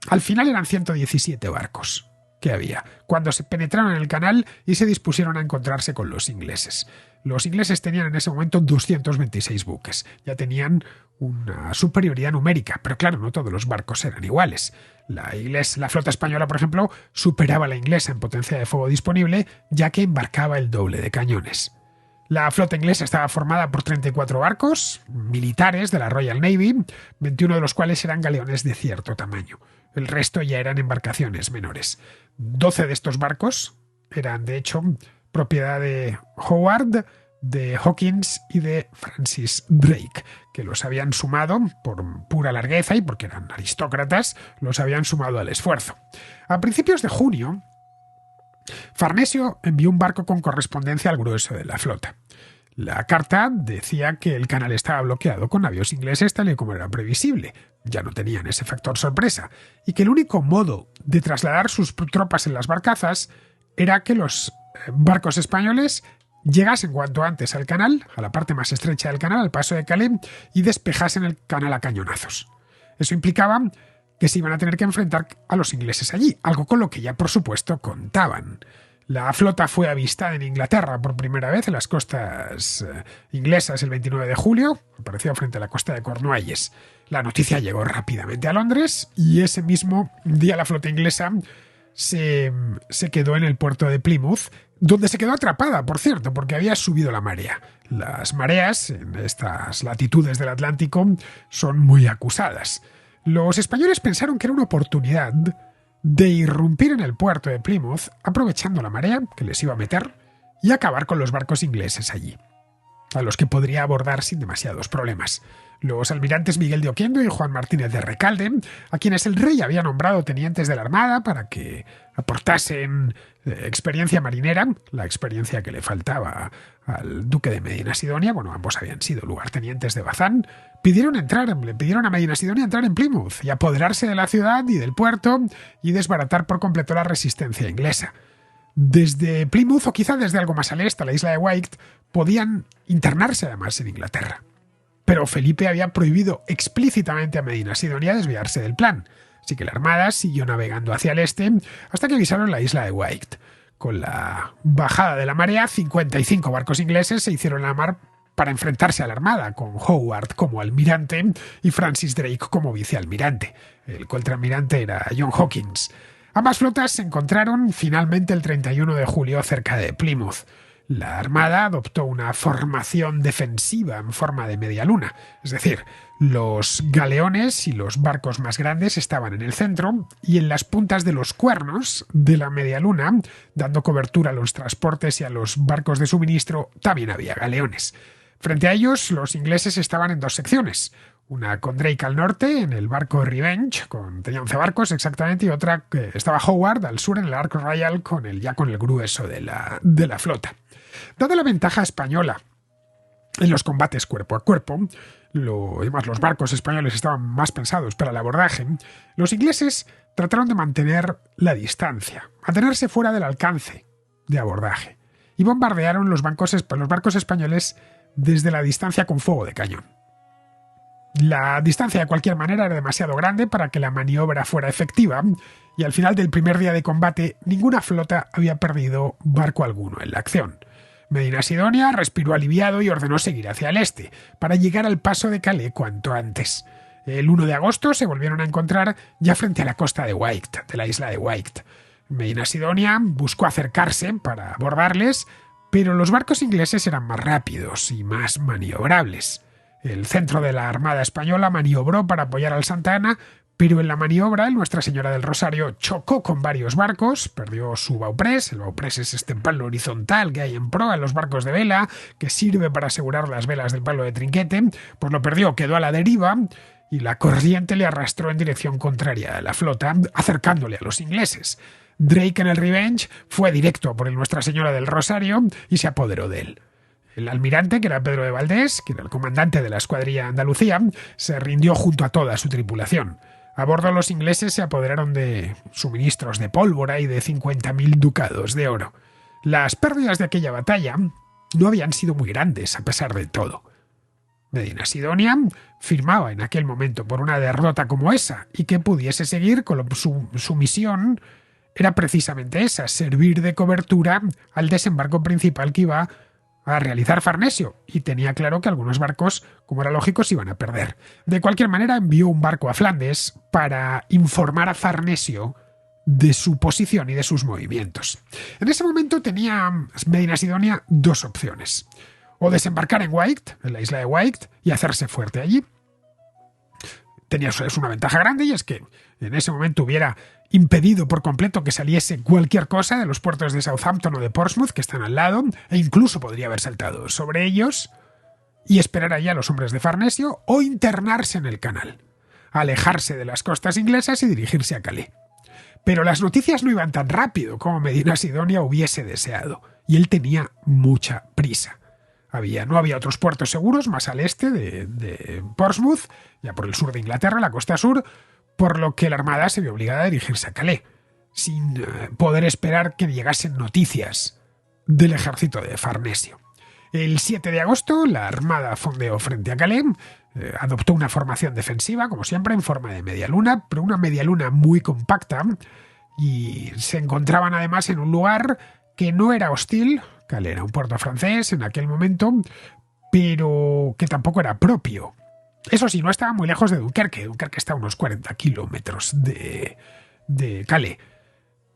al final eran 117 barcos que había, cuando se penetraron en el canal y se dispusieron a encontrarse con los ingleses. Los ingleses tenían en ese momento 226 buques. Ya tenían una superioridad numérica, pero claro, no todos los barcos eran iguales. La flota española, por ejemplo, superaba a la inglesa en potencia de fuego disponible, ya que embarcaba el doble de cañones. La flota inglesa estaba formada por 34 barcos militares de la Royal Navy, 21 de los cuales eran galeones de cierto tamaño. El resto ya eran embarcaciones menores. 12 de estos barcos eran, de hecho, propiedad de Howard, de Hawkins y de Francis Drake, que los habían sumado por pura largueza y porque eran aristócratas, los habían sumado al esfuerzo. A principios de junio, Farnesio envió un barco con correspondencia al grueso de la flota. La carta decía que el canal estaba bloqueado con navíos ingleses tal y como era previsible, ya no tenían ese factor sorpresa, y que el único modo de trasladar sus tropas en las barcazas era que los barcos españoles llegasen cuanto antes al canal, a la parte más estrecha del canal, al paso de Calais, y despejasen el canal a cañonazos. Eso implicaba que se iban a tener que enfrentar a los ingleses allí, algo con lo que ya por supuesto contaban. La flota fue avistada en Inglaterra por primera vez en las costas inglesas el 29 de julio, apareció frente a la costa de Cornualles. La noticia llegó rápidamente a Londres y ese mismo día la flota inglesa se quedó en el puerto de Plymouth, donde se quedó atrapada, por cierto, porque había subido la marea. Las mareas en estas latitudes del Atlántico son muy acusadas. Los españoles pensaron que era una oportunidad de irrumpir en el puerto de Plymouth, aprovechando la marea que les iba a meter, y acabar con los barcos ingleses allí, a los que podría abordar sin demasiados problemas. Los almirantes Miguel de Oquendo y Juan Martínez de Recalde, a quienes el rey había nombrado tenientes de la Armada para que aportasen experiencia marinera, la experiencia que le faltaba al duque de Medina Sidonia, bueno, ambos habían sido lugartenientes de Bazán, le pidieron a Medina Sidonia entrar en Plymouth y apoderarse de la ciudad y del puerto y desbaratar por completo la resistencia inglesa. Desde Plymouth, o quizá desde algo más al este, a la isla de Wight, podían internarse además en Inglaterra. Pero Felipe había prohibido explícitamente a Medina Sidonia desviarse del plan. Así que la Armada siguió navegando hacia el este hasta que avisaron la isla de Wight. Con la bajada de la marea, 55 barcos ingleses se hicieron a la mar para enfrentarse a la Armada, con Howard como almirante y Francis Drake como vicealmirante. El contraalmirante era John Hawkins. Ambas flotas se encontraron finalmente el 31 de julio cerca de Plymouth. La Armada adoptó una formación defensiva en forma de media luna, es decir, los galeones y los barcos más grandes estaban en el centro y en las puntas de los cuernos de la media luna, dando cobertura a los transportes y a los barcos de suministro, también había galeones. Frente a ellos, los ingleses estaban en dos secciones. Una con Drake al norte, en el barco Revenge, tenía 11 barcos exactamente, y otra que estaba Howard al sur en el Ark Royal con el grueso de la flota. Dada la ventaja española en los combates cuerpo a cuerpo, además los barcos españoles estaban más pensados para el abordaje, los ingleses trataron de mantener la distancia, mantenerse fuera del alcance de abordaje, y bombardearon los barcos españoles desde la distancia con fuego de cañón. La distancia de cualquier manera era demasiado grande para que la maniobra fuera efectiva, y al final del primer día de combate ninguna flota había perdido barco alguno en la acción. Medina Sidonia respiró aliviado y ordenó seguir hacia el este, para llegar al paso de Calais cuanto antes. El 1 de agosto se volvieron a encontrar ya frente a la costa de Wight, de la isla de Wight. Medina Sidonia buscó acercarse para abordarles, pero los barcos ingleses eran más rápidos y más maniobrables. El centro de la Armada Española maniobró para apoyar al Santa Ana, pero en la maniobra el Nuestra Señora del Rosario chocó con varios barcos, perdió su bauprés. El bauprés es este palo horizontal que hay en proa en los barcos de vela, que sirve para asegurar las velas del palo de trinquete, pues lo perdió, quedó a la deriva, y la corriente le arrastró en dirección contraria a la flota, acercándole a los ingleses. Drake en el Revenge fue directo por el Nuestra Señora del Rosario y se apoderó de él. El almirante, que era Pedro de Valdés, que era el comandante de la escuadrilla Andalucía, se rindió junto a toda su tripulación. A bordo los ingleses se apoderaron de suministros de pólvora y de 50.000 ducados de oro. Las pérdidas de aquella batalla no habían sido muy grandes, a pesar de todo. Medina Sidonia firmaba en aquel momento por una derrota como esa, y que pudiese seguir con su misión era precisamente esa, servir de cobertura al desembarco principal que iba a realizar Farnesio, y tenía claro que algunos barcos, como era lógico, se iban a perder. De cualquier manera, envió un barco a Flandes para informar a Farnesio de su posición y de sus movimientos. En ese momento tenía Medina Sidonia dos opciones: o desembarcar en Wight, en la isla de Wight, y hacerse fuerte allí. Tenía una ventaja grande, y es que en ese momento hubiera impedido por completo que saliese cualquier cosa de los puertos de Southampton o de Portsmouth, que están al lado, e incluso podría haber saltado sobre ellos y esperar allá a los hombres de Farnesio, o internarse en el canal, alejarse de las costas inglesas y dirigirse a Calais. Pero las noticias no iban tan rápido como Medina Sidonia hubiese deseado, y él tenía mucha prisa. No había otros puertos seguros más al este de Portsmouth, ya por el sur de Inglaterra, la costa sur, por lo que la Armada se vio obligada a dirigirse a Calais, sin poder esperar que llegasen noticias del ejército de Farnesio. El 7 de agosto la Armada fondeó frente a Calais, adoptó una formación defensiva, como siempre, en forma de media luna, pero una media luna muy compacta, y se encontraban además en un lugar que no era hostil. Calais era un puerto francés en aquel momento, pero que tampoco era propio. Eso sí, no estaba muy lejos de Dunkerque. Dunkerque está a unos 40 kilómetros de Calais.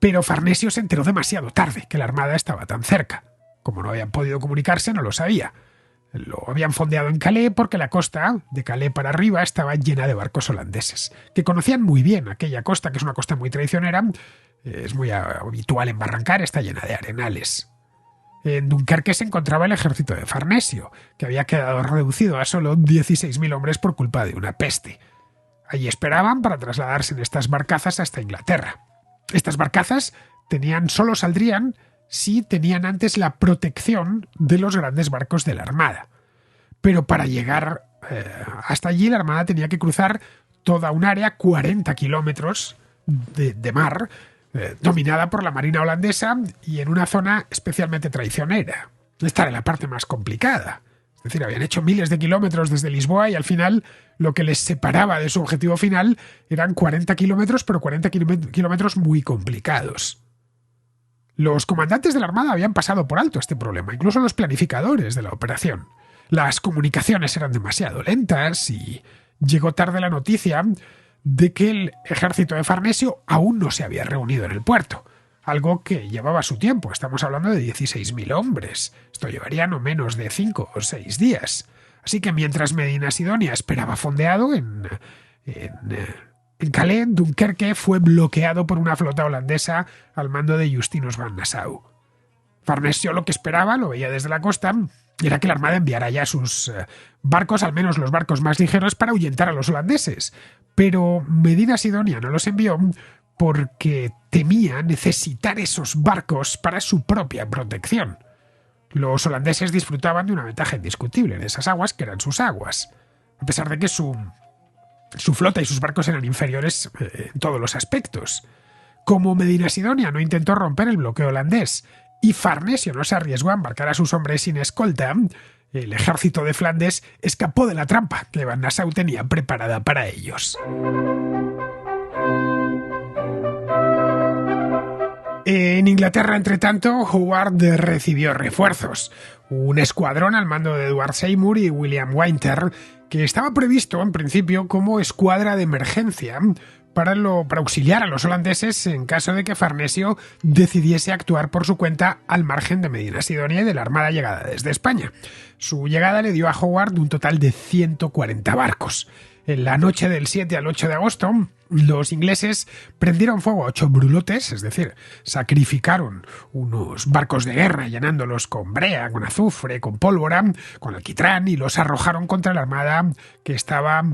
Pero Farnesio se enteró demasiado tarde que la Armada estaba tan cerca. Como no habían podido comunicarse, no lo sabía. Lo habían fondeado en Calais porque la costa, de Calais para arriba, estaba llena de barcos holandeses, que conocían muy bien aquella costa, que es una costa muy traicionera, es muy habitual embarrancar, está llena de arenales. En Dunkerque se encontraba el ejército de Farnesio, que había quedado reducido a solo 16.000 hombres por culpa de una peste. Allí esperaban para trasladarse en estas barcazas hasta Inglaterra. Estas barcazas solo saldrían si tenían antes la protección de los grandes barcos de la Armada. Pero para llegar hasta allí la Armada tenía que cruzar toda un área, 40 kilómetros de mar, dominada por la marina holandesa y en una zona especialmente traicionera. Esta era la parte más complicada. Es decir, habían hecho miles de kilómetros desde Lisboa y al final lo que les separaba de su objetivo final eran 40 kilómetros, pero 40 kilómetros muy complicados. Los comandantes de la Armada habían pasado por alto este problema, incluso los planificadores de la operación. Las comunicaciones eran demasiado lentas y llegó tarde la noticia de que el ejército de Farnesio aún no se había reunido en el puerto. Algo que llevaba su tiempo. Estamos hablando de 16.000 hombres. Esto llevaría no menos de 5 o 6 días. Así que mientras Medina Sidonia esperaba fondeado en Calais, Dunkerque fue bloqueado por una flota holandesa al mando de Justinus van Nassau. Farnesio lo que esperaba, lo veía desde la costa, era que la Armada enviara ya sus barcos, al menos los barcos más ligeros, para ahuyentar a los holandeses. Pero Medina Sidonia no los envió porque temía necesitar esos barcos para su propia protección. Los holandeses disfrutaban de una ventaja indiscutible en esas aguas, que eran sus aguas, a pesar de que su flota y sus barcos eran inferiores en todos los aspectos. Como Medina Sidonia no intentó romper el bloqueo holandés y Farnesio no se arriesgó a embarcar a sus hombres sin escolta, el ejército de Flandes escapó de la trampa que Van Nassau tenía preparada para ellos. En Inglaterra, entre tanto, Howard recibió refuerzos. Un escuadrón al mando de Edward Seymour y William Winter, que estaba previsto en principio como escuadra de emergencia para auxiliar a los holandeses en caso de que Farnesio decidiese actuar por su cuenta al margen de Medina Sidonia y de la armada llegada desde España. Su llegada le dio a Howard un total de 140 barcos. En la noche del 7 al 8 de agosto, los ingleses prendieron fuego a 8 brulotes, es decir, sacrificaron unos barcos de guerra llenándolos con brea, con azufre, con pólvora, con alquitrán y los arrojaron contra la armada que estaba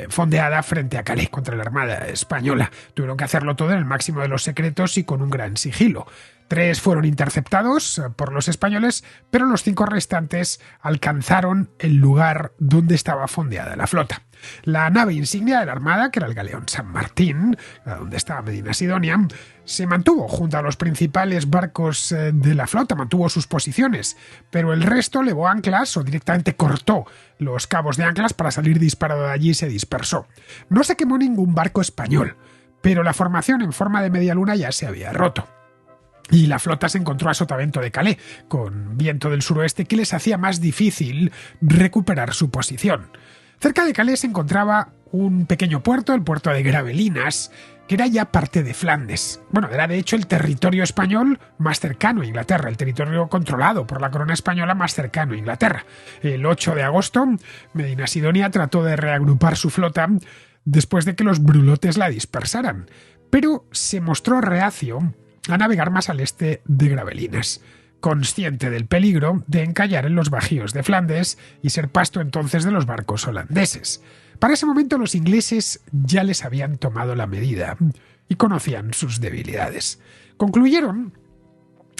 fondeada frente a Calais, contra la armada española. Tuvieron que hacerlo todo en el máximo de los secretos y con un gran sigilo. 3 fueron interceptados por los españoles, pero los 5 restantes alcanzaron el lugar donde estaba fondeada la flota. La nave insignia de la Armada, que era el galeón San Martín, donde estaba Medina Sidonia, se mantuvo junto a los principales barcos de la flota, mantuvo sus posiciones, pero el resto levó anclas o directamente cortó los cabos de anclas para salir disparado de allí y se dispersó. No se quemó ningún barco español, pero la formación en forma de media luna ya se había roto. Y la flota se encontró a sotavento de Calais, con viento del suroeste que les hacía más difícil recuperar su posición. Cerca de Calais se encontraba un pequeño puerto, el puerto de Gravelinas, que era ya parte de Flandes. Bueno, era de hecho el territorio español más cercano a Inglaterra, el territorio controlado por la corona española más cercano a Inglaterra. El 8 de agosto, Medina Sidonia trató de reagrupar su flota después de que los brulotes la dispersaran, pero se mostró reacio a navegar más al este de Gravelinas, consciente del peligro de encallar en los bajíos de Flandes y ser pasto entonces de los barcos holandeses. Para ese momento los ingleses ya les habían tomado la medida y conocían sus debilidades. Concluyeron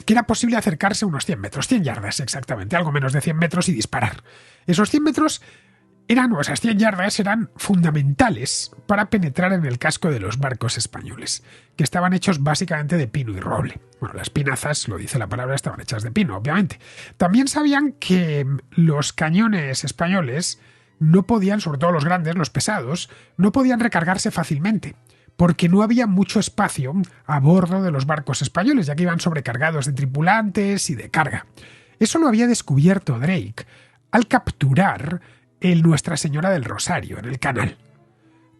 que era posible acercarse unos 100 metros, 100 yardas exactamente, algo menos de 100 metros y disparar. Esos 100 metros esas 100 yardas eran fundamentales para penetrar en el casco de los barcos españoles, que estaban hechos básicamente de pino y roble. Bueno, las pinazas, lo dice la palabra, estaban hechas de pino, obviamente. También sabían que los cañones españoles no podían, sobre todo los grandes, los pesados, no podían recargarse fácilmente, porque no había mucho espacio a bordo de los barcos españoles, ya que iban sobrecargados de tripulantes y de carga. Eso lo había descubierto Drake al capturar el Nuestra Señora del Rosario en el canal.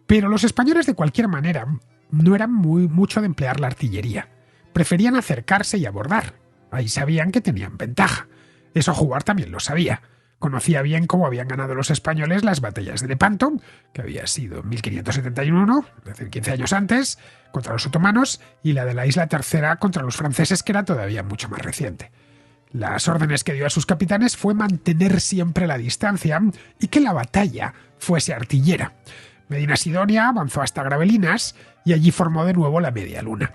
Pero los españoles, de cualquier manera, no eran mucho de emplear la artillería. Preferían acercarse y abordar. Ahí sabían que tenían ventaja. Eso Howard también lo sabía. Conocía bien cómo habían ganado los españoles las batallas de Lepanto, que había sido en 1571, es decir, 15 años antes, contra los otomanos, y la de la Isla Tercera contra los franceses, que era todavía mucho más reciente. Las órdenes que dio a sus capitanes fue mantener siempre la distancia y que la batalla fuese artillera. Medina Sidonia avanzó hasta Gravelinas y allí formó de nuevo la media luna.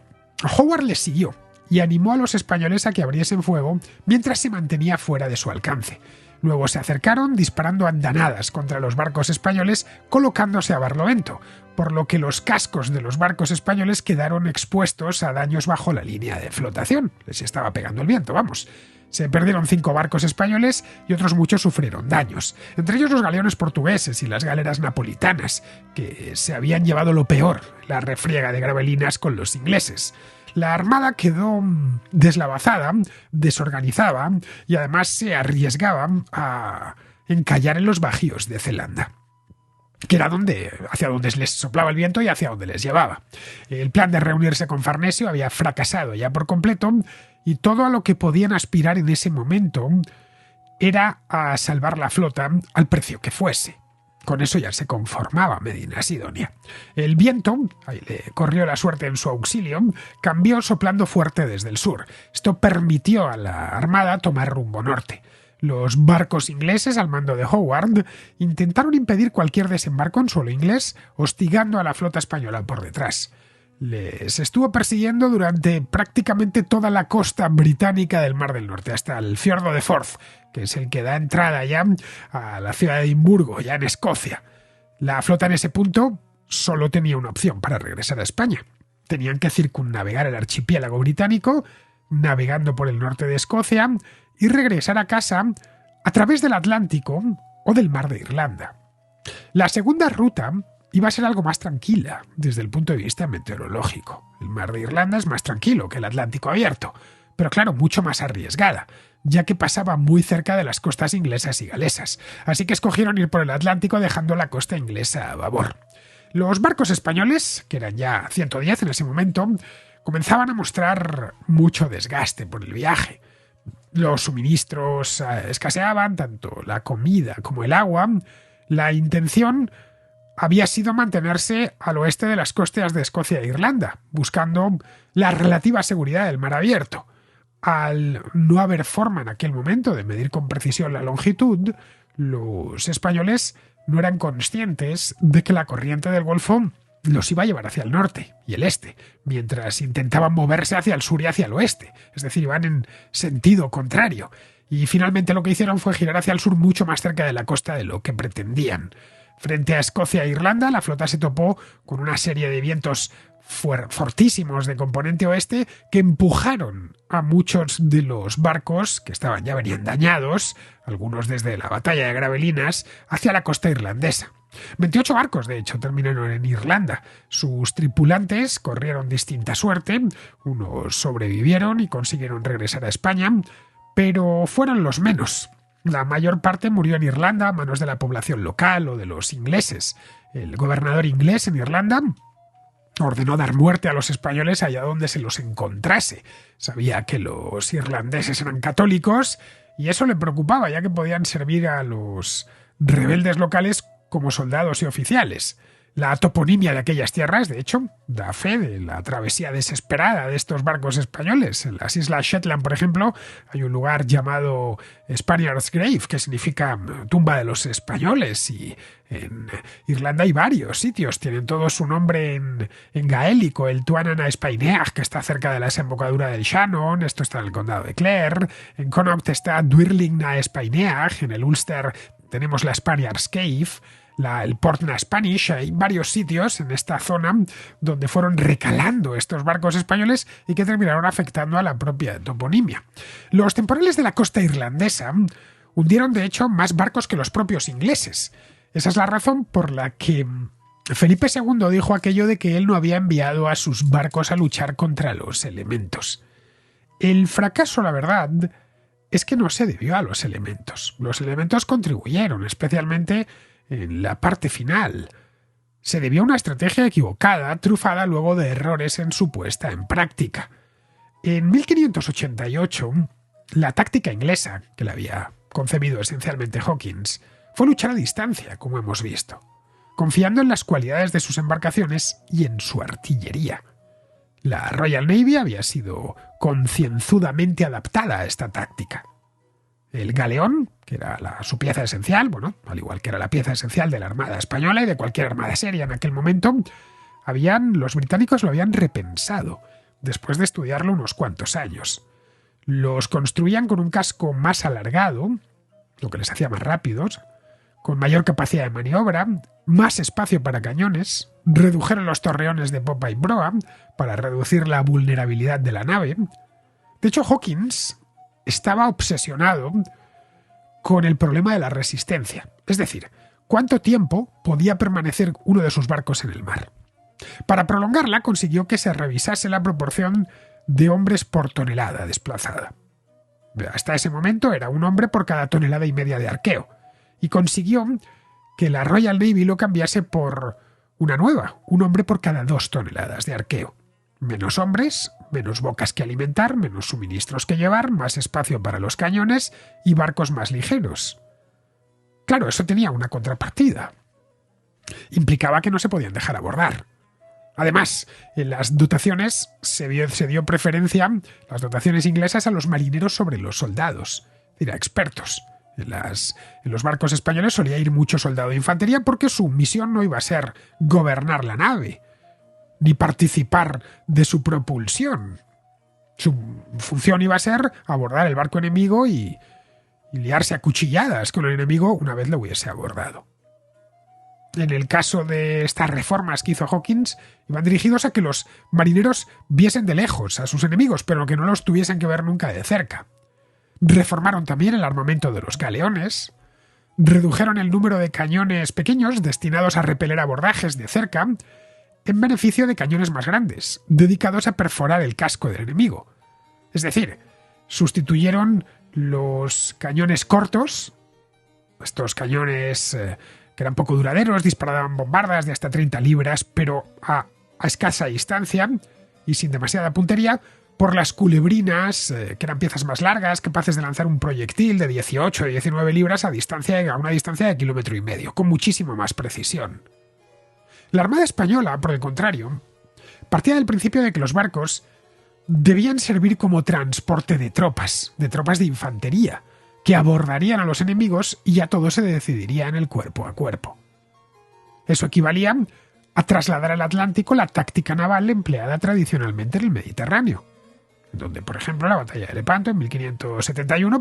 Howard les siguió y animó a los españoles a que abriesen fuego mientras se mantenía fuera de su alcance. Luego se acercaron disparando andanadas contra los barcos españoles, colocándose a barlovento, por lo que los cascos de los barcos españoles quedaron expuestos a daños bajo la línea de flotación. Les estaba pegando el viento, vamos. Se perdieron 5 barcos españoles y otros muchos sufrieron daños, entre ellos los galeones portugueses y las galeras napolitanas, que se habían llevado lo peor, la refriega de gravelinas con los ingleses. La armada quedó deslavazada, desorganizada y además se arriesgaba a encallar en los bajíos de Zelanda, que era hacia donde les soplaba el viento y hacia donde les llevaba. El plan de reunirse con Farnesio había fracasado ya por completo y todo a lo que podían aspirar en ese momento era a salvar la flota al precio que fuese. Con eso ya se conformaba Medina Sidonia. El viento, ahí le corrió la suerte en su auxilio, cambió soplando fuerte desde el sur. Esto permitió a la armada tomar rumbo norte. Los barcos ingleses al mando de Howard intentaron impedir cualquier desembarco en suelo inglés, hostigando a la flota española por detrás. Les estuvo persiguiendo durante prácticamente toda la costa británica del Mar del Norte, hasta el fiordo de Forth, que es el que da entrada ya a la ciudad de Edimburgo, ya en Escocia. La flota en ese punto solo tenía una opción para regresar a España. Tenían que circunnavegar el archipiélago británico, navegando por el norte de Escocia, y regresar a casa a través del Atlántico o del Mar de Irlanda. La segunda ruta iba a ser algo más tranquila desde el punto de vista meteorológico. El Mar de Irlanda es más tranquilo que el Atlántico abierto, pero claro, mucho más arriesgada, ya que pasaba muy cerca de las costas inglesas y galesas, así que escogieron ir por el Atlántico dejando la costa inglesa a babor. Los barcos españoles, que eran ya 110 en ese momento, comenzaban a mostrar mucho desgaste por el viaje. Los suministros escaseaban, tanto la comida como el agua. La intención había sido mantenerse al oeste de las costas de Escocia e Irlanda, buscando la relativa seguridad del mar abierto. Al no haber forma en aquel momento de medir con precisión la longitud, los españoles no eran conscientes de que la corriente del Golfo los iba a llevar hacia el norte y el este, mientras intentaban moverse hacia el sur y hacia el oeste, es decir, iban en sentido contrario. Y finalmente lo que hicieron fue girar hacia el sur mucho más cerca de la costa de lo que pretendían. Frente a Escocia e Irlanda, la flota se topó con una serie de vientos fortísimos de componente oeste que empujaron a muchos de los barcos, que ya venían dañados, algunos desde la batalla de Gravelinas, hacia la costa irlandesa. 28 barcos, de hecho, terminaron en Irlanda. Sus tripulantes corrieron distinta suerte, unos sobrevivieron y consiguieron regresar a España, pero fueron los menos. La mayor parte murió en Irlanda a manos de la población local o de los ingleses. El gobernador inglés en Irlanda ordenó dar muerte a los españoles allá donde se los encontrase. Sabía que los irlandeses eran católicos y eso le preocupaba, ya que podían servir a los rebeldes locales como soldados y oficiales. La toponimia de aquellas tierras, de hecho, da fe de la travesía desesperada de estos barcos españoles. En las Islas Shetland, por ejemplo, hay un lugar llamado Spaniard's Grave, que significa tumba de los españoles, y en Irlanda hay varios sitios, tienen todos su nombre en gaélico. El Tuatha na Spaineach, que está cerca de la desembocadura del Shannon, esto está en el condado de Clare. En Connaught está Duirling na Spaineach, en el Ulster tenemos la Spaniard's Cave, el Port na Spanish. Hay varios sitios en esta zona donde fueron recalando estos barcos españoles y que terminaron afectando a la propia toponimia. Los temporales de la costa irlandesa hundieron de hecho más barcos que los propios ingleses. Esa es la razón por la que Felipe II dijo aquello de que él no había enviado a sus barcos a luchar contra los elementos. El fracaso, la verdad, es que no se debió a los elementos. Los elementos contribuyeron, especialmente en la parte final. Se debió a una estrategia equivocada, trufada luego de errores en su puesta en práctica. En 1588, la táctica inglesa, que la había concebido esencialmente Hawkins, fue luchar a distancia, como hemos visto, confiando en las cualidades de sus embarcaciones y en su artillería. La Royal Navy había sido concienzudamente adaptada a esta táctica. El galeón, que era su pieza esencial, al igual que era la pieza esencial de la Armada Española y de cualquier armada seria en aquel momento, los británicos lo habían repensado, después de estudiarlo unos cuantos años. Los construían con un casco más alargado, lo que les hacía más rápidos, con mayor capacidad de maniobra, más espacio para cañones, redujeron los torreones de popa y proa para reducir la vulnerabilidad de la nave. De hecho, Hawkins estaba obsesionado con el problema de la resistencia. Es decir, cuánto tiempo podía permanecer uno de sus barcos en el mar. Para prolongarla, consiguió que se revisase la proporción de hombres por tonelada desplazada. Hasta ese momento era un hombre por cada tonelada y media de arqueo, y consiguió que la Royal Navy lo cambiase por una nueva, un hombre por cada 2 toneladas de arqueo. Menos hombres, menos bocas que alimentar, menos suministros que llevar, más espacio para los cañones y barcos más ligeros. Claro, eso tenía una contrapartida. Implicaba que no se podían dejar abordar. Además, en las dotaciones se dio preferencia, las dotaciones inglesas, a los marineros sobre los soldados, era expertos. En los barcos españoles solía ir mucho soldado de infantería porque su misión no iba a ser gobernar la nave, ni participar de su propulsión. Su función iba a ser abordar el barco enemigo y liarse a cuchilladas con el enemigo una vez lo hubiese abordado. En el caso de estas reformas que hizo Hawkins, iban dirigidos a que los marineros viesen de lejos a sus enemigos, pero que no los tuviesen que ver nunca de cerca. Reformaron también el armamento de los galeones, redujeron el número de cañones pequeños destinados a repeler abordajes de cerca, en beneficio de cañones más grandes, dedicados a perforar el casco del enemigo. Es decir, sustituyeron los cañones cortos, estos cañones que eran poco duraderos, disparaban bombardas de hasta 30 libras, pero a escasa distancia y sin demasiada puntería, por las culebrinas, que eran piezas más largas, capaces de lanzar un proyectil de 18 o 19 libras a una distancia de 1,5 kilómetros, con muchísima más precisión. La Armada Española, por el contrario, partía del principio de que los barcos debían servir como transporte de tropas de infantería, que abordarían a los enemigos y ya todo se decidiría en el cuerpo a cuerpo. Eso equivalía a trasladar al Atlántico la táctica naval empleada tradicionalmente en el Mediterráneo, donde, por ejemplo, la batalla de Lepanto en 1571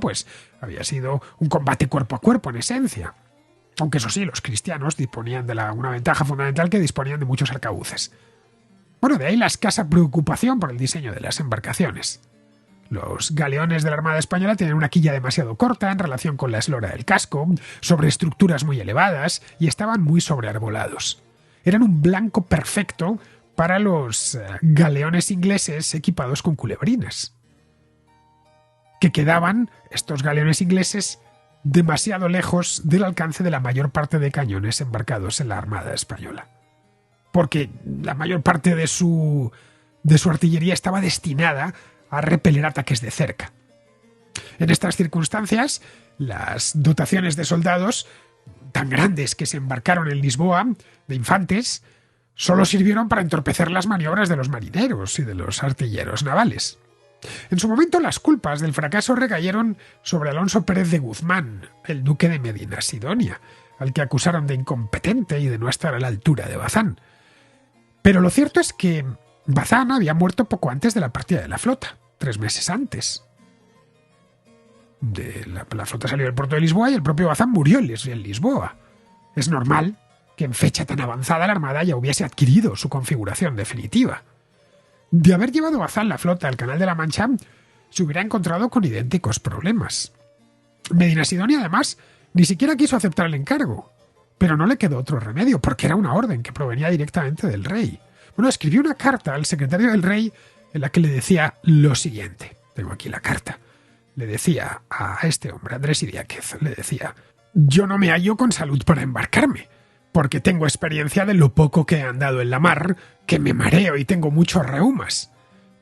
había sido un combate cuerpo a cuerpo en esencia. Aunque eso sí, los cristianos disponían de una ventaja fundamental, que disponían de muchos arcabuces. Bueno, de ahí la escasa preocupación por el diseño de las embarcaciones. Los galeones de la Armada Española tenían una quilla demasiado corta en relación con la eslora del casco, sobre estructuras muy elevadas y estaban muy sobrearbolados. Eran un blanco perfecto para los galeones ingleses equipados con culebrinas, que quedaban, estos galeones ingleses, demasiado lejos del alcance de la mayor parte de cañones embarcados en la Armada Española, porque la mayor parte de su artillería estaba destinada a repeler ataques de cerca. En estas circunstancias, las dotaciones de soldados tan grandes que se embarcaron en Lisboa, de infantes, solo sirvieron para entorpecer las maniobras de los marineros y de los artilleros navales. En su momento, las culpas del fracaso recayeron sobre Alonso Pérez de Guzmán, el duque de Medina Sidonia, al que acusaron de incompetente y de no estar a la altura de Bazán. Pero lo cierto es que Bazán había muerto poco antes de la partida de la flota, 3 meses antes. La flota salió del puerto de Lisboa y el propio Bazán murió en Lisboa. Es normal que en fecha tan avanzada la Armada ya hubiese adquirido su configuración definitiva. De haber llevado Bazán la flota al Canal de la Mancha, se hubiera encontrado con idénticos problemas. Medina Sidonia, además, ni siquiera quiso aceptar el encargo, pero no le quedó otro remedio, porque era una orden que provenía directamente del rey. Bueno, escribió una carta al secretario del rey en la que le decía lo siguiente. Tengo aquí la carta. Le decía a este hombre, Andrés Idiáquez, le decía: yo no me hallo con salud para embarcarme, porque tengo experiencia de lo poco que he andado en la mar, que me mareo y tengo muchos reumas.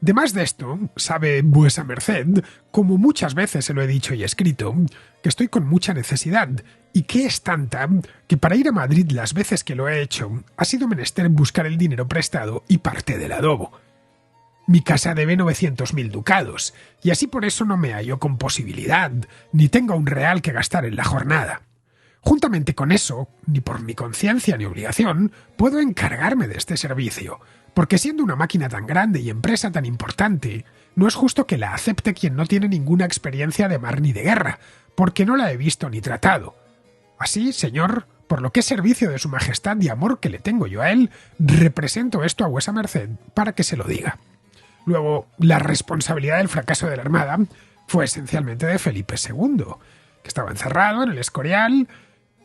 Demás de esto, sabe vuesa merced, como muchas veces se lo he dicho y escrito, que estoy con mucha necesidad, y que es tanta que para ir a Madrid las veces que lo he hecho, ha sido menester buscar el dinero prestado y parte del adobo. Mi casa debe 900.000 ducados, y así por eso no me hallo con posibilidad, ni tengo un real que gastar en la jornada. Juntamente con eso, ni por mi conciencia ni obligación, puedo encargarme de este servicio, porque siendo una máquina tan grande y empresa tan importante, no es justo que la acepte quien no tiene ninguna experiencia de mar ni de guerra, porque no la he visto ni tratado. Así, señor, por lo que es servicio de su majestad y amor que le tengo yo a él, represento esto a vuesa merced para que se lo diga. Luego, la responsabilidad del fracaso de la Armada fue esencialmente de Felipe II, que estaba encerrado en el Escorial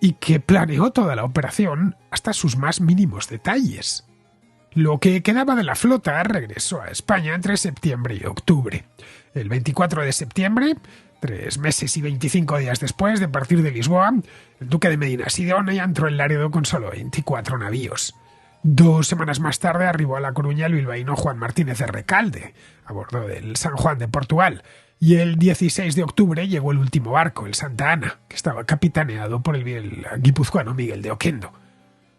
y que planeó toda la operación hasta sus más mínimos detalles. Lo que quedaba de la flota regresó a España entre septiembre y octubre. El 24 de septiembre, 3 meses y 25 días después de partir de Lisboa, el duque de Medina Sidonia entró en Laredo con solo 24 navíos. 2 semanas más tarde arribó a La Coruña el bilbaíno Juan Martínez de Recalde, a bordo del San Juan de Portugal, y el 16 de octubre llegó el último barco, el Santa Ana, que estaba capitaneado por el guipuzcoano Miguel de Oquendo.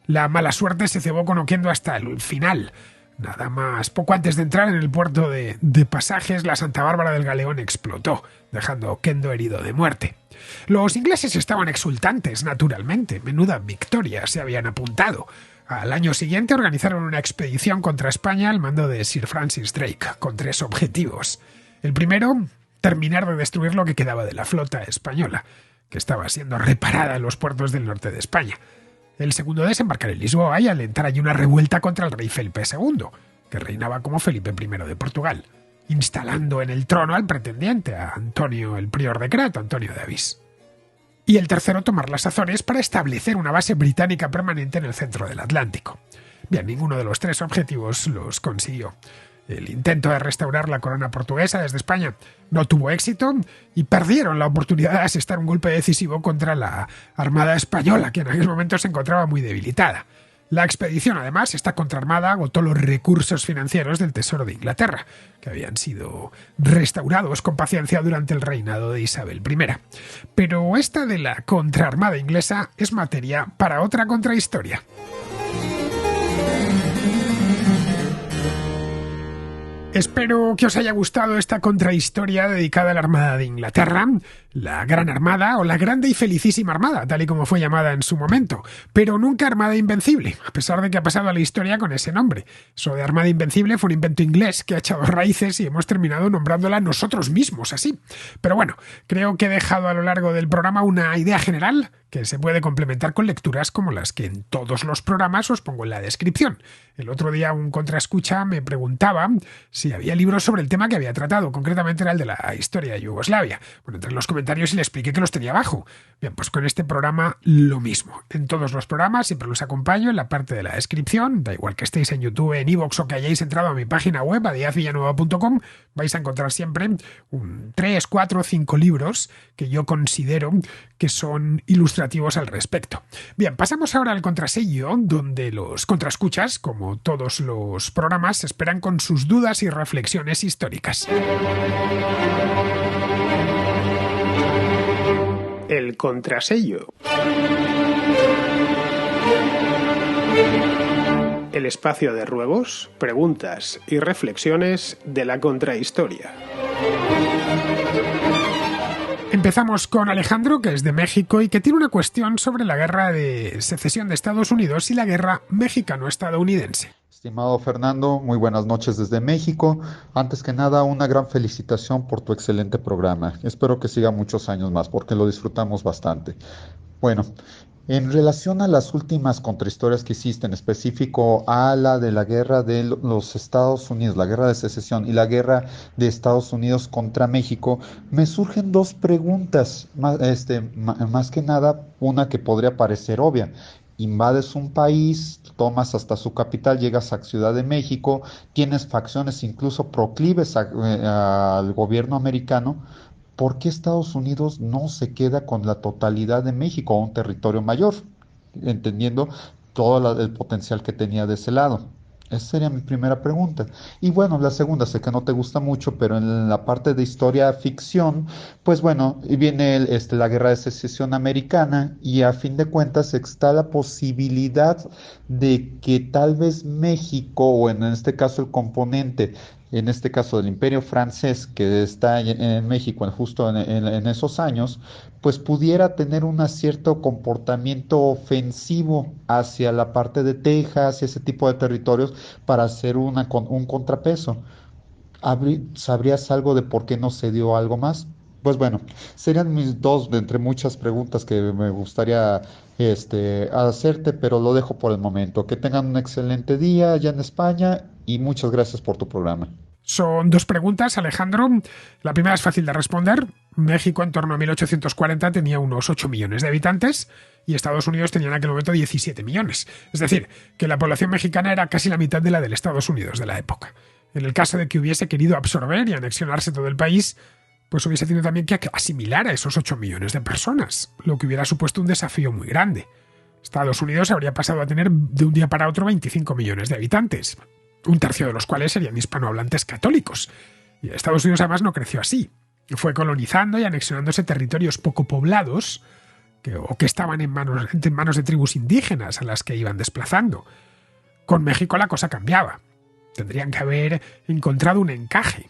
La mala suerte se cebó con Oquendo hasta el final. Nada más, poco antes de entrar en el puerto de Pasajes, la Santa Bárbara del Galeón explotó, dejando a Oquendo herido de muerte. Los ingleses estaban exultantes, naturalmente. Menuda victoria se habían apuntado. Al año siguiente organizaron una expedición contra España al mando de Sir Francis Drake, con 3 objetivos. El primero, terminar de destruir lo que quedaba de la flota española, que estaba siendo reparada en los puertos del norte de España. El segundo, desembarcar en Lisboa y alentar allí una revuelta contra el rey Felipe II, que reinaba como Felipe I de Portugal, instalando en el trono al pretendiente, a Antonio el prior de Crato, Antonio de Avís. Y el tercero, tomar las Azores para establecer una base británica permanente en el centro del Atlántico. Bien, ninguno de los 3 objetivos los consiguió. El intento de restaurar la corona portuguesa desde España no tuvo éxito y perdieron la oportunidad de asestar un golpe decisivo contra la Armada española, que en aquel momento se encontraba muy debilitada. La expedición, además, esta contraarmada agotó los recursos financieros del Tesoro de Inglaterra, que habían sido restaurados con paciencia durante el reinado de Isabel I. Pero esta de la contraarmada inglesa es materia para otra contrahistoria. Espero que os haya gustado esta contrahistoria dedicada a la Armada de Inglaterra, la Gran Armada o la Grande y Felicísima Armada, tal y como fue llamada en su momento, pero nunca Armada Invencible, a pesar de que ha pasado a la historia con ese nombre. Eso de Armada Invencible fue un invento inglés que ha echado raíces y hemos terminado nombrándola nosotros mismos así. Pero bueno, creo que he dejado a lo largo del programa una idea general que se puede complementar con lecturas como las que en todos los programas os pongo en la descripción. El otro día un contraescucha me preguntaba si había libros sobre el tema que había tratado, concretamente era el de la historia de Yugoslavia. Bueno, entré en los comentarios y le expliqué que los tenía abajo. Bien, pues con este programa lo mismo. En todos los programas siempre los acompaño en la parte de la descripción, da igual que estéis en YouTube, en iVoox o que hayáis entrado a mi página web, adiazvillanueva.com, vais a encontrar siempre 3, 4, 5 libros que yo considero que son ilustrativos al respecto. Bien, pasamos ahora al contrasello, donde los contraescuchas, como todos los programas, se esperan con sus dudas y reflexiones históricas. El contrasello. El espacio de ruegos, preguntas y reflexiones de la contrahistoria. Empezamos con Alejandro, que es de México y que tiene una cuestión sobre la guerra de secesión de Estados Unidos y la guerra mexicano-estadounidense. Estimado Fernando, muy buenas noches desde México. Antes que nada, una gran felicitación por tu excelente programa. Espero que siga muchos años más porque lo disfrutamos bastante. Bueno, en relación a las últimas contrahistorias que hiciste, en específico a la de la guerra de los Estados Unidos, la guerra de secesión y la guerra de Estados Unidos contra México, me surgen 2 preguntas, más que nada una que podría parecer obvia. Invades un país, tomas hasta su capital, llegas a Ciudad de México, tienes facciones incluso proclives al gobierno americano. ¿Por qué Estados Unidos no se queda con la totalidad de México, un territorio mayor? Entendiendo todo el potencial que tenía de ese lado. Esa sería mi primera pregunta. Y bueno, la segunda, sé que no te gusta mucho, pero en la parte de historia ficción, pues bueno, viene la guerra de secesión americana y a fin de cuentas está la posibilidad de que tal vez México, o en este caso el componente, en este caso del Imperio francés que está en México justo en esos años, pues pudiera tener un cierto comportamiento ofensivo hacia la parte de Texas y ese tipo de territorios para hacer un contrapeso. ¿Sabrías algo de por qué no se dio algo más? Pues bueno, serían mis 2 de entre muchas preguntas que me gustaría hacerte, pero lo dejo por el momento. Que tengan un excelente día allá en España y muchas gracias por tu programa. Son dos preguntas, Alejandro. La primera es fácil de responder. México en torno a 1840 tenía unos 8 millones de habitantes y Estados Unidos tenía en aquel momento 17 millones. Es decir, que la población mexicana era casi la mitad de la del Estados Unidos de la época. En el caso de que hubiese querido absorber y anexionarse todo el país, pues hubiese tenido también que asimilar a esos 8 millones de personas, lo que hubiera supuesto un desafío muy grande. Estados Unidos habría pasado a tener de un día para otro 25 millones de habitantes, un tercio de los cuales serían hispanohablantes católicos. Y Estados Unidos además no creció así. Fue colonizando y anexionándose territorios poco poblados que estaban en manos de tribus indígenas a las que iban desplazando. Con México la cosa cambiaba. Tendrían que haber encontrado un encaje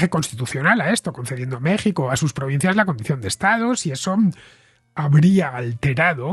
constitucional a esto, concediendo a México, a sus provincias, la condición de estados, y eso habría alterado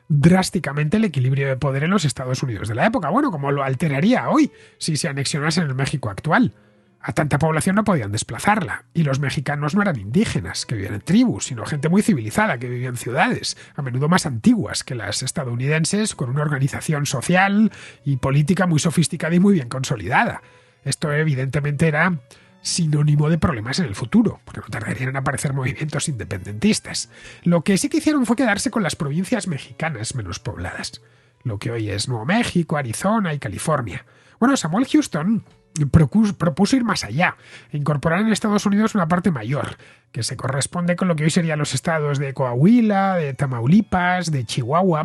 drásticamente el equilibrio de poder en los Estados Unidos de la época. Bueno, como lo alteraría hoy si se anexionasen el México actual. A tanta población no podían desplazarla, y los mexicanos no eran indígenas, que vivían en tribus, sino gente muy civilizada, que vivía en ciudades, a menudo más antiguas que las estadounidenses, con una organización social y política muy sofisticada y muy bien consolidada. Esto evidentemente era sinónimo de problemas en el futuro, porque no tardarían en aparecer movimientos independentistas. Lo que sí que hicieron fue quedarse con las provincias mexicanas menos pobladas, lo que hoy es Nuevo México, Arizona y California. Bueno, Samuel Houston propuso ir más allá e incorporar en Estados Unidos una parte mayor, que se corresponde con lo que hoy serían los estados de Coahuila, de Tamaulipas, de Chihuahua,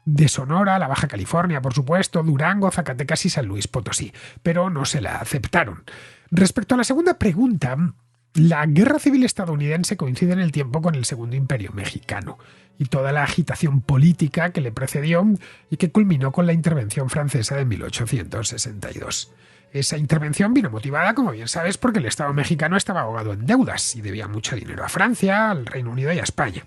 de Sonora, la Baja California, por supuesto, Durango, Zacatecas y San Luis Potosí, pero no se la aceptaron. Respecto a la segunda pregunta, la Guerra Civil estadounidense coincide en el tiempo con el Segundo Imperio mexicano y toda la agitación política que le precedió y que culminó con la intervención francesa de 1862. Esa intervención vino motivada, como bien sabes, porque el Estado mexicano estaba ahogado en deudas y debía mucho dinero a Francia, al Reino Unido y a España.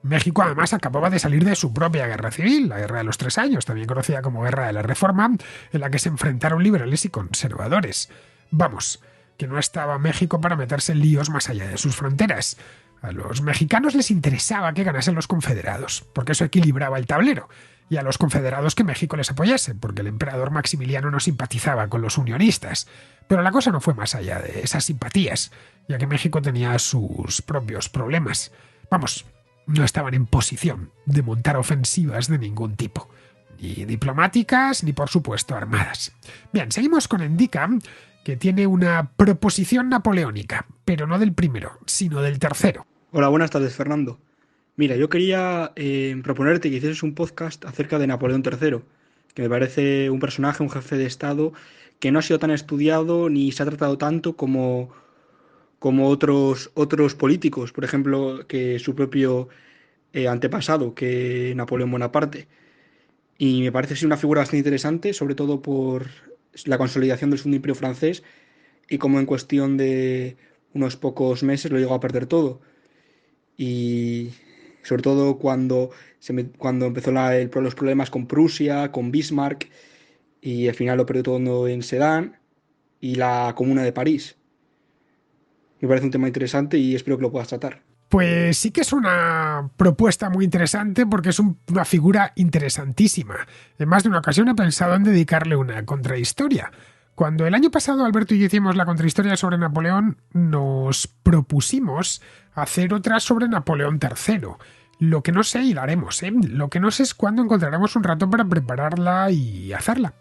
México además acababa de salir de su propia guerra civil, la Guerra de los 3 Años, también conocida como Guerra de la Reforma, en la que se enfrentaron liberales y conservadores. Vamos, que no estaba México para meterse en líos más allá de sus fronteras. A los mexicanos les interesaba que ganasen los confederados, porque eso equilibraba el tablero, y a los confederados que México les apoyase, porque el emperador Maximiliano no simpatizaba con los unionistas. Pero la cosa no fue más allá de esas simpatías, ya que México tenía sus propios problemas. Vamos, no estaban en posición de montar ofensivas de ningún tipo, ni diplomáticas ni por supuesto armadas. Bien, seguimos con Endica, que tiene una proposición napoleónica, pero no del primero, sino del tercero. Hola, buenas tardes, Fernando. Mira, yo quería proponerte que hicieses un podcast acerca de Napoleón III, que me parece un personaje, un jefe de Estado, que no ha sido tan estudiado ni se ha tratado tanto como otros políticos, por ejemplo, que su propio antepasado, que Napoleón Bonaparte. Y me parece una figura bastante interesante, sobre todo por la consolidación del Segundo Imperio francés y cómo en cuestión de unos pocos meses lo llegó a perder todo. Y sobre todo cuando empezó los problemas con Prusia, con Bismarck, y al final lo perdió todo en Sedan y la Comuna de París. Me parece un tema interesante y espero que lo puedas tratar. Pues sí que es una propuesta muy interesante porque es una figura interesantísima. En más de una ocasión he pensado en dedicarle una contrahistoria. Cuando el año pasado Alberto y yo hicimos la contrahistoria sobre Napoleón, nos propusimos hacer otra sobre Napoleón III. Lo que no sé, y la haremos, lo que no sé es cuándo encontraremos un rato para prepararla y hacerla.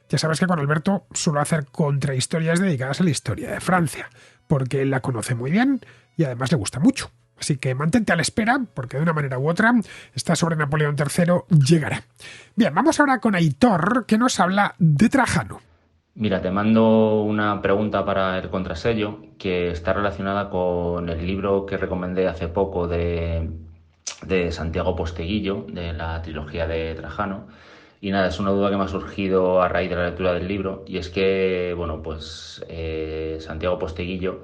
Ya sabes que con Alberto suelo hacer contrahistorias dedicadas a la historia de Francia, porque él la conoce muy bien y además le gusta mucho. Así que mantente a la espera, porque de una manera u otra, esta sobre Napoleón III llegará. Bien, vamos ahora con Aitor, que nos habla de Trajano. Mira, te mando una pregunta para el contrasello que está relacionada con el libro que recomendé hace poco de Santiago Posteguillo, de la trilogía de Trajano. Y nada, es una duda que me ha surgido a raíz de la lectura del libro, y es que, bueno, pues Santiago Posteguillo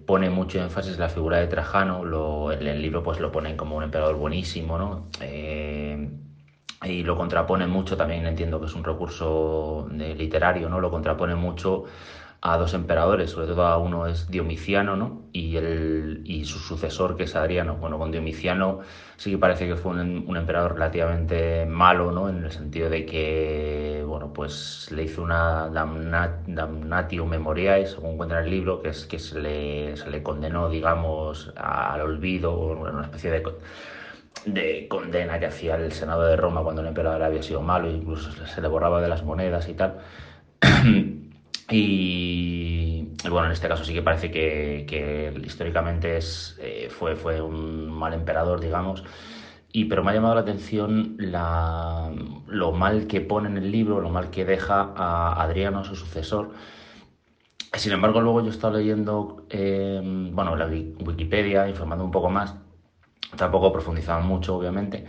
pone mucho énfasis en la figura de Trajano. En el libro pues lo ponen como un emperador buenísimo, ¿no? Y lo contrapone mucho, también entiendo que es un recurso literario, ¿no? Lo contrapone mucho a dos emperadores, sobre todo a uno es Diomiciano, ¿no? Y su sucesor, que es Adriano. Bueno, con Diomiciano sí que parece que fue un emperador relativamente malo, ¿no? En el sentido de que, bueno, pues le hizo una damnatio memoriae, según cuenta en el libro, que es que se le condenó, digamos, al olvido, una especie de condena que hacía el Senado de Roma cuando el emperador había sido malo, incluso se le borraba de las monedas y tal. Y bueno, en este caso sí que parece que históricamente fue un mal emperador, digamos. Pero me ha llamado la atención lo mal que pone en el libro, lo mal que deja a Adriano, su sucesor. Sin embargo, luego yo he estado leyendo la Wikipedia, informando un poco más. Tampoco profundizaban mucho, obviamente,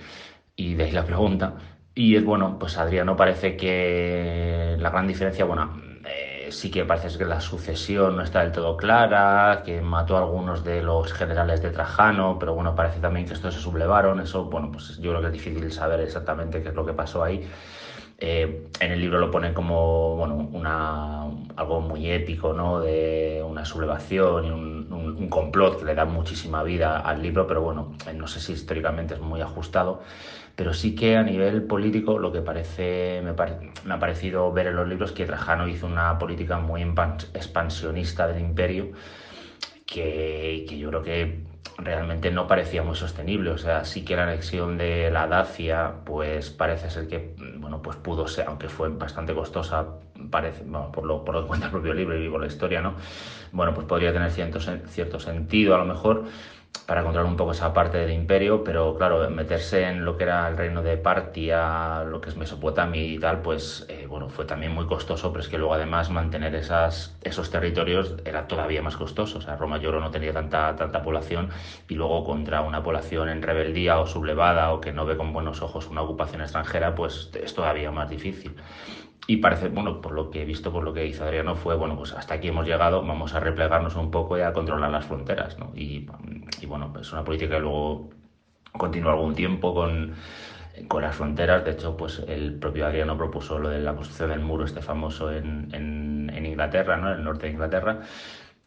y de ahí la pregunta. Y bueno, pues Adriano parece que la gran diferencia, sí que parece que la sucesión no está del todo clara, que mató a algunos de los generales de Trajano, pero bueno, parece también que estos se sublevaron. Eso, bueno, pues yo creo que es difícil saber exactamente qué es lo que pasó ahí. En el libro lo ponen como, bueno, algo muy épico, ¿no? De una sublevación y un complot que le da muchísima vida al libro, pero bueno, no sé si históricamente es muy ajustado. Pero sí que a nivel político lo que me ha parecido ver en los libros que Trajano hizo una política muy expansionista del imperio que yo creo que realmente no parecía muy sostenible. O sea, sí que la anexión de la Dacia pues parece ser que, bueno, pues pudo ser, aunque fue bastante costosa, parece, bueno, por lo que cuenta el propio libro y por la historia, ¿no? Bueno, pues podría tener cierto sentido a lo mejor para controlar un poco esa parte del imperio, pero claro, meterse en lo que era el reino de Partia, lo que es Mesopotamia y tal, pues fue también muy costoso, pero es que luego además mantener esos territorios era todavía más costoso. O sea, Roma yo creo no tenía tanta población, y luego contra una población en rebeldía o sublevada o que no ve con buenos ojos una ocupación extranjera, pues es todavía más difícil. Y parece, bueno, por lo que he visto, por lo que hizo Adriano, fue, bueno, pues hasta aquí hemos llegado, vamos a replegarnos un poco y a controlar las fronteras, ¿no? Y bueno, es una política que luego continuó algún tiempo con las fronteras. De hecho, pues el propio Adriano propuso lo de la construcción del muro este famoso en Inglaterra, ¿no? En el norte de Inglaterra.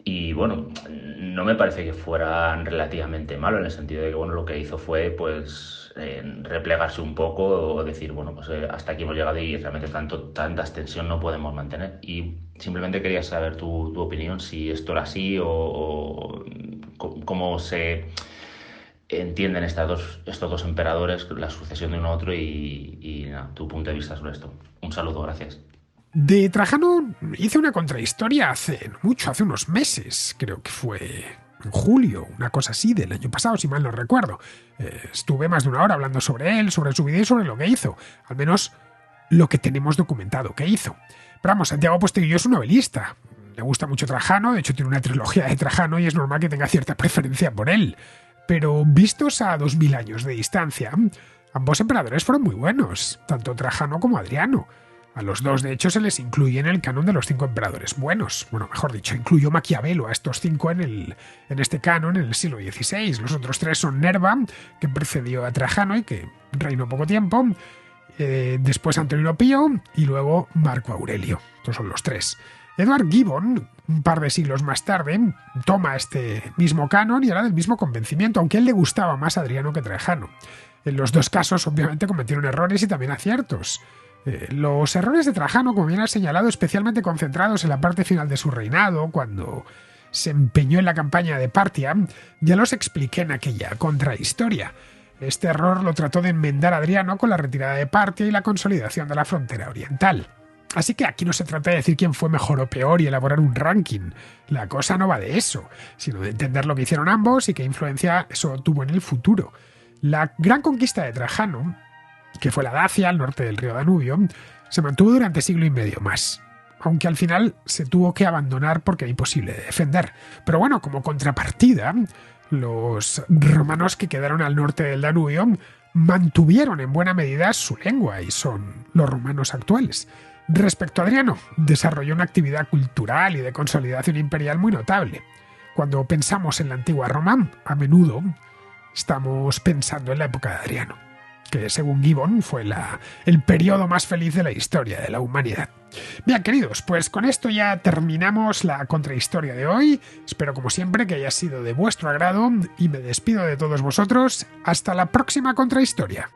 Y bueno, no me parece que fuera relativamente malo, en el sentido de que, bueno, lo que hizo fue, pues, replegarse un poco o decir, bueno, pues hasta aquí hemos llegado y realmente tanta extensión no podemos mantener. Y simplemente quería saber tu opinión, si esto era así o cómo se entienden estos dos emperadores, la sucesión de uno a otro y nada, tu punto de vista sobre esto. Un saludo, gracias. De Trajano hice una contrahistoria hace unos meses, creo que fue en julio, una cosa así del año pasado, si mal no recuerdo. Estuve más de una hora hablando sobre él, sobre su vida y sobre lo que hizo, al menos lo que tenemos documentado que hizo. Pero vamos, Santiago Posteguillo es un novelista, le gusta mucho Trajano, de hecho tiene una trilogía de Trajano y es normal que tenga cierta preferencia por él. Pero vistos a 2000 años de distancia, ambos emperadores fueron muy buenos, tanto Trajano como Adriano. A los dos, de hecho, se les incluye en el canon de los 5 emperadores buenos. Bueno, mejor dicho, incluyó Maquiavelo a estos 5 en este canon en el siglo XVI. Los otros 3 son Nerva, que precedió a Trajano y que reinó poco tiempo. Después Antonino Pío y luego Marco Aurelio. Estos son los 3. Edward Gibbon, un par de siglos más tarde, toma este mismo canon y era del mismo convencimiento, aunque a él le gustaba más Adriano que Trajano. En los dos casos, obviamente, cometieron errores y también aciertos. Los errores de Trajano, como bien has señalado, especialmente concentrados en la parte final de su reinado, cuando se empeñó en la campaña de Partia, ya los expliqué en aquella contrahistoria. Este error lo trató de enmendar Adriano con la retirada de Partia y la consolidación de la frontera oriental. Así que aquí no se trata de decir quién fue mejor o peor y elaborar un ranking. La cosa no va de eso, sino de entender lo que hicieron ambos y qué influencia eso tuvo en el futuro. La gran conquista de Trajano, que fue la Dacia, al norte del río Danubio, se mantuvo durante siglo y medio más, aunque al final se tuvo que abandonar porque era imposible de defender. Pero bueno, como contrapartida, los romanos que quedaron al norte del Danubio mantuvieron en buena medida su lengua y son los romanos actuales. Respecto a Adriano, desarrolló una actividad cultural y de consolidación imperial muy notable. Cuando pensamos en la antigua Roma, a menudo estamos pensando en la época de Adriano. que según Gibbon fue el periodo más feliz de la historia de la humanidad. Bien, queridos, pues con esto ya terminamos la contrahistoria de hoy. Espero, como siempre, que haya sido de vuestro agrado y me despido de todos vosotros. Hasta la próxima contrahistoria.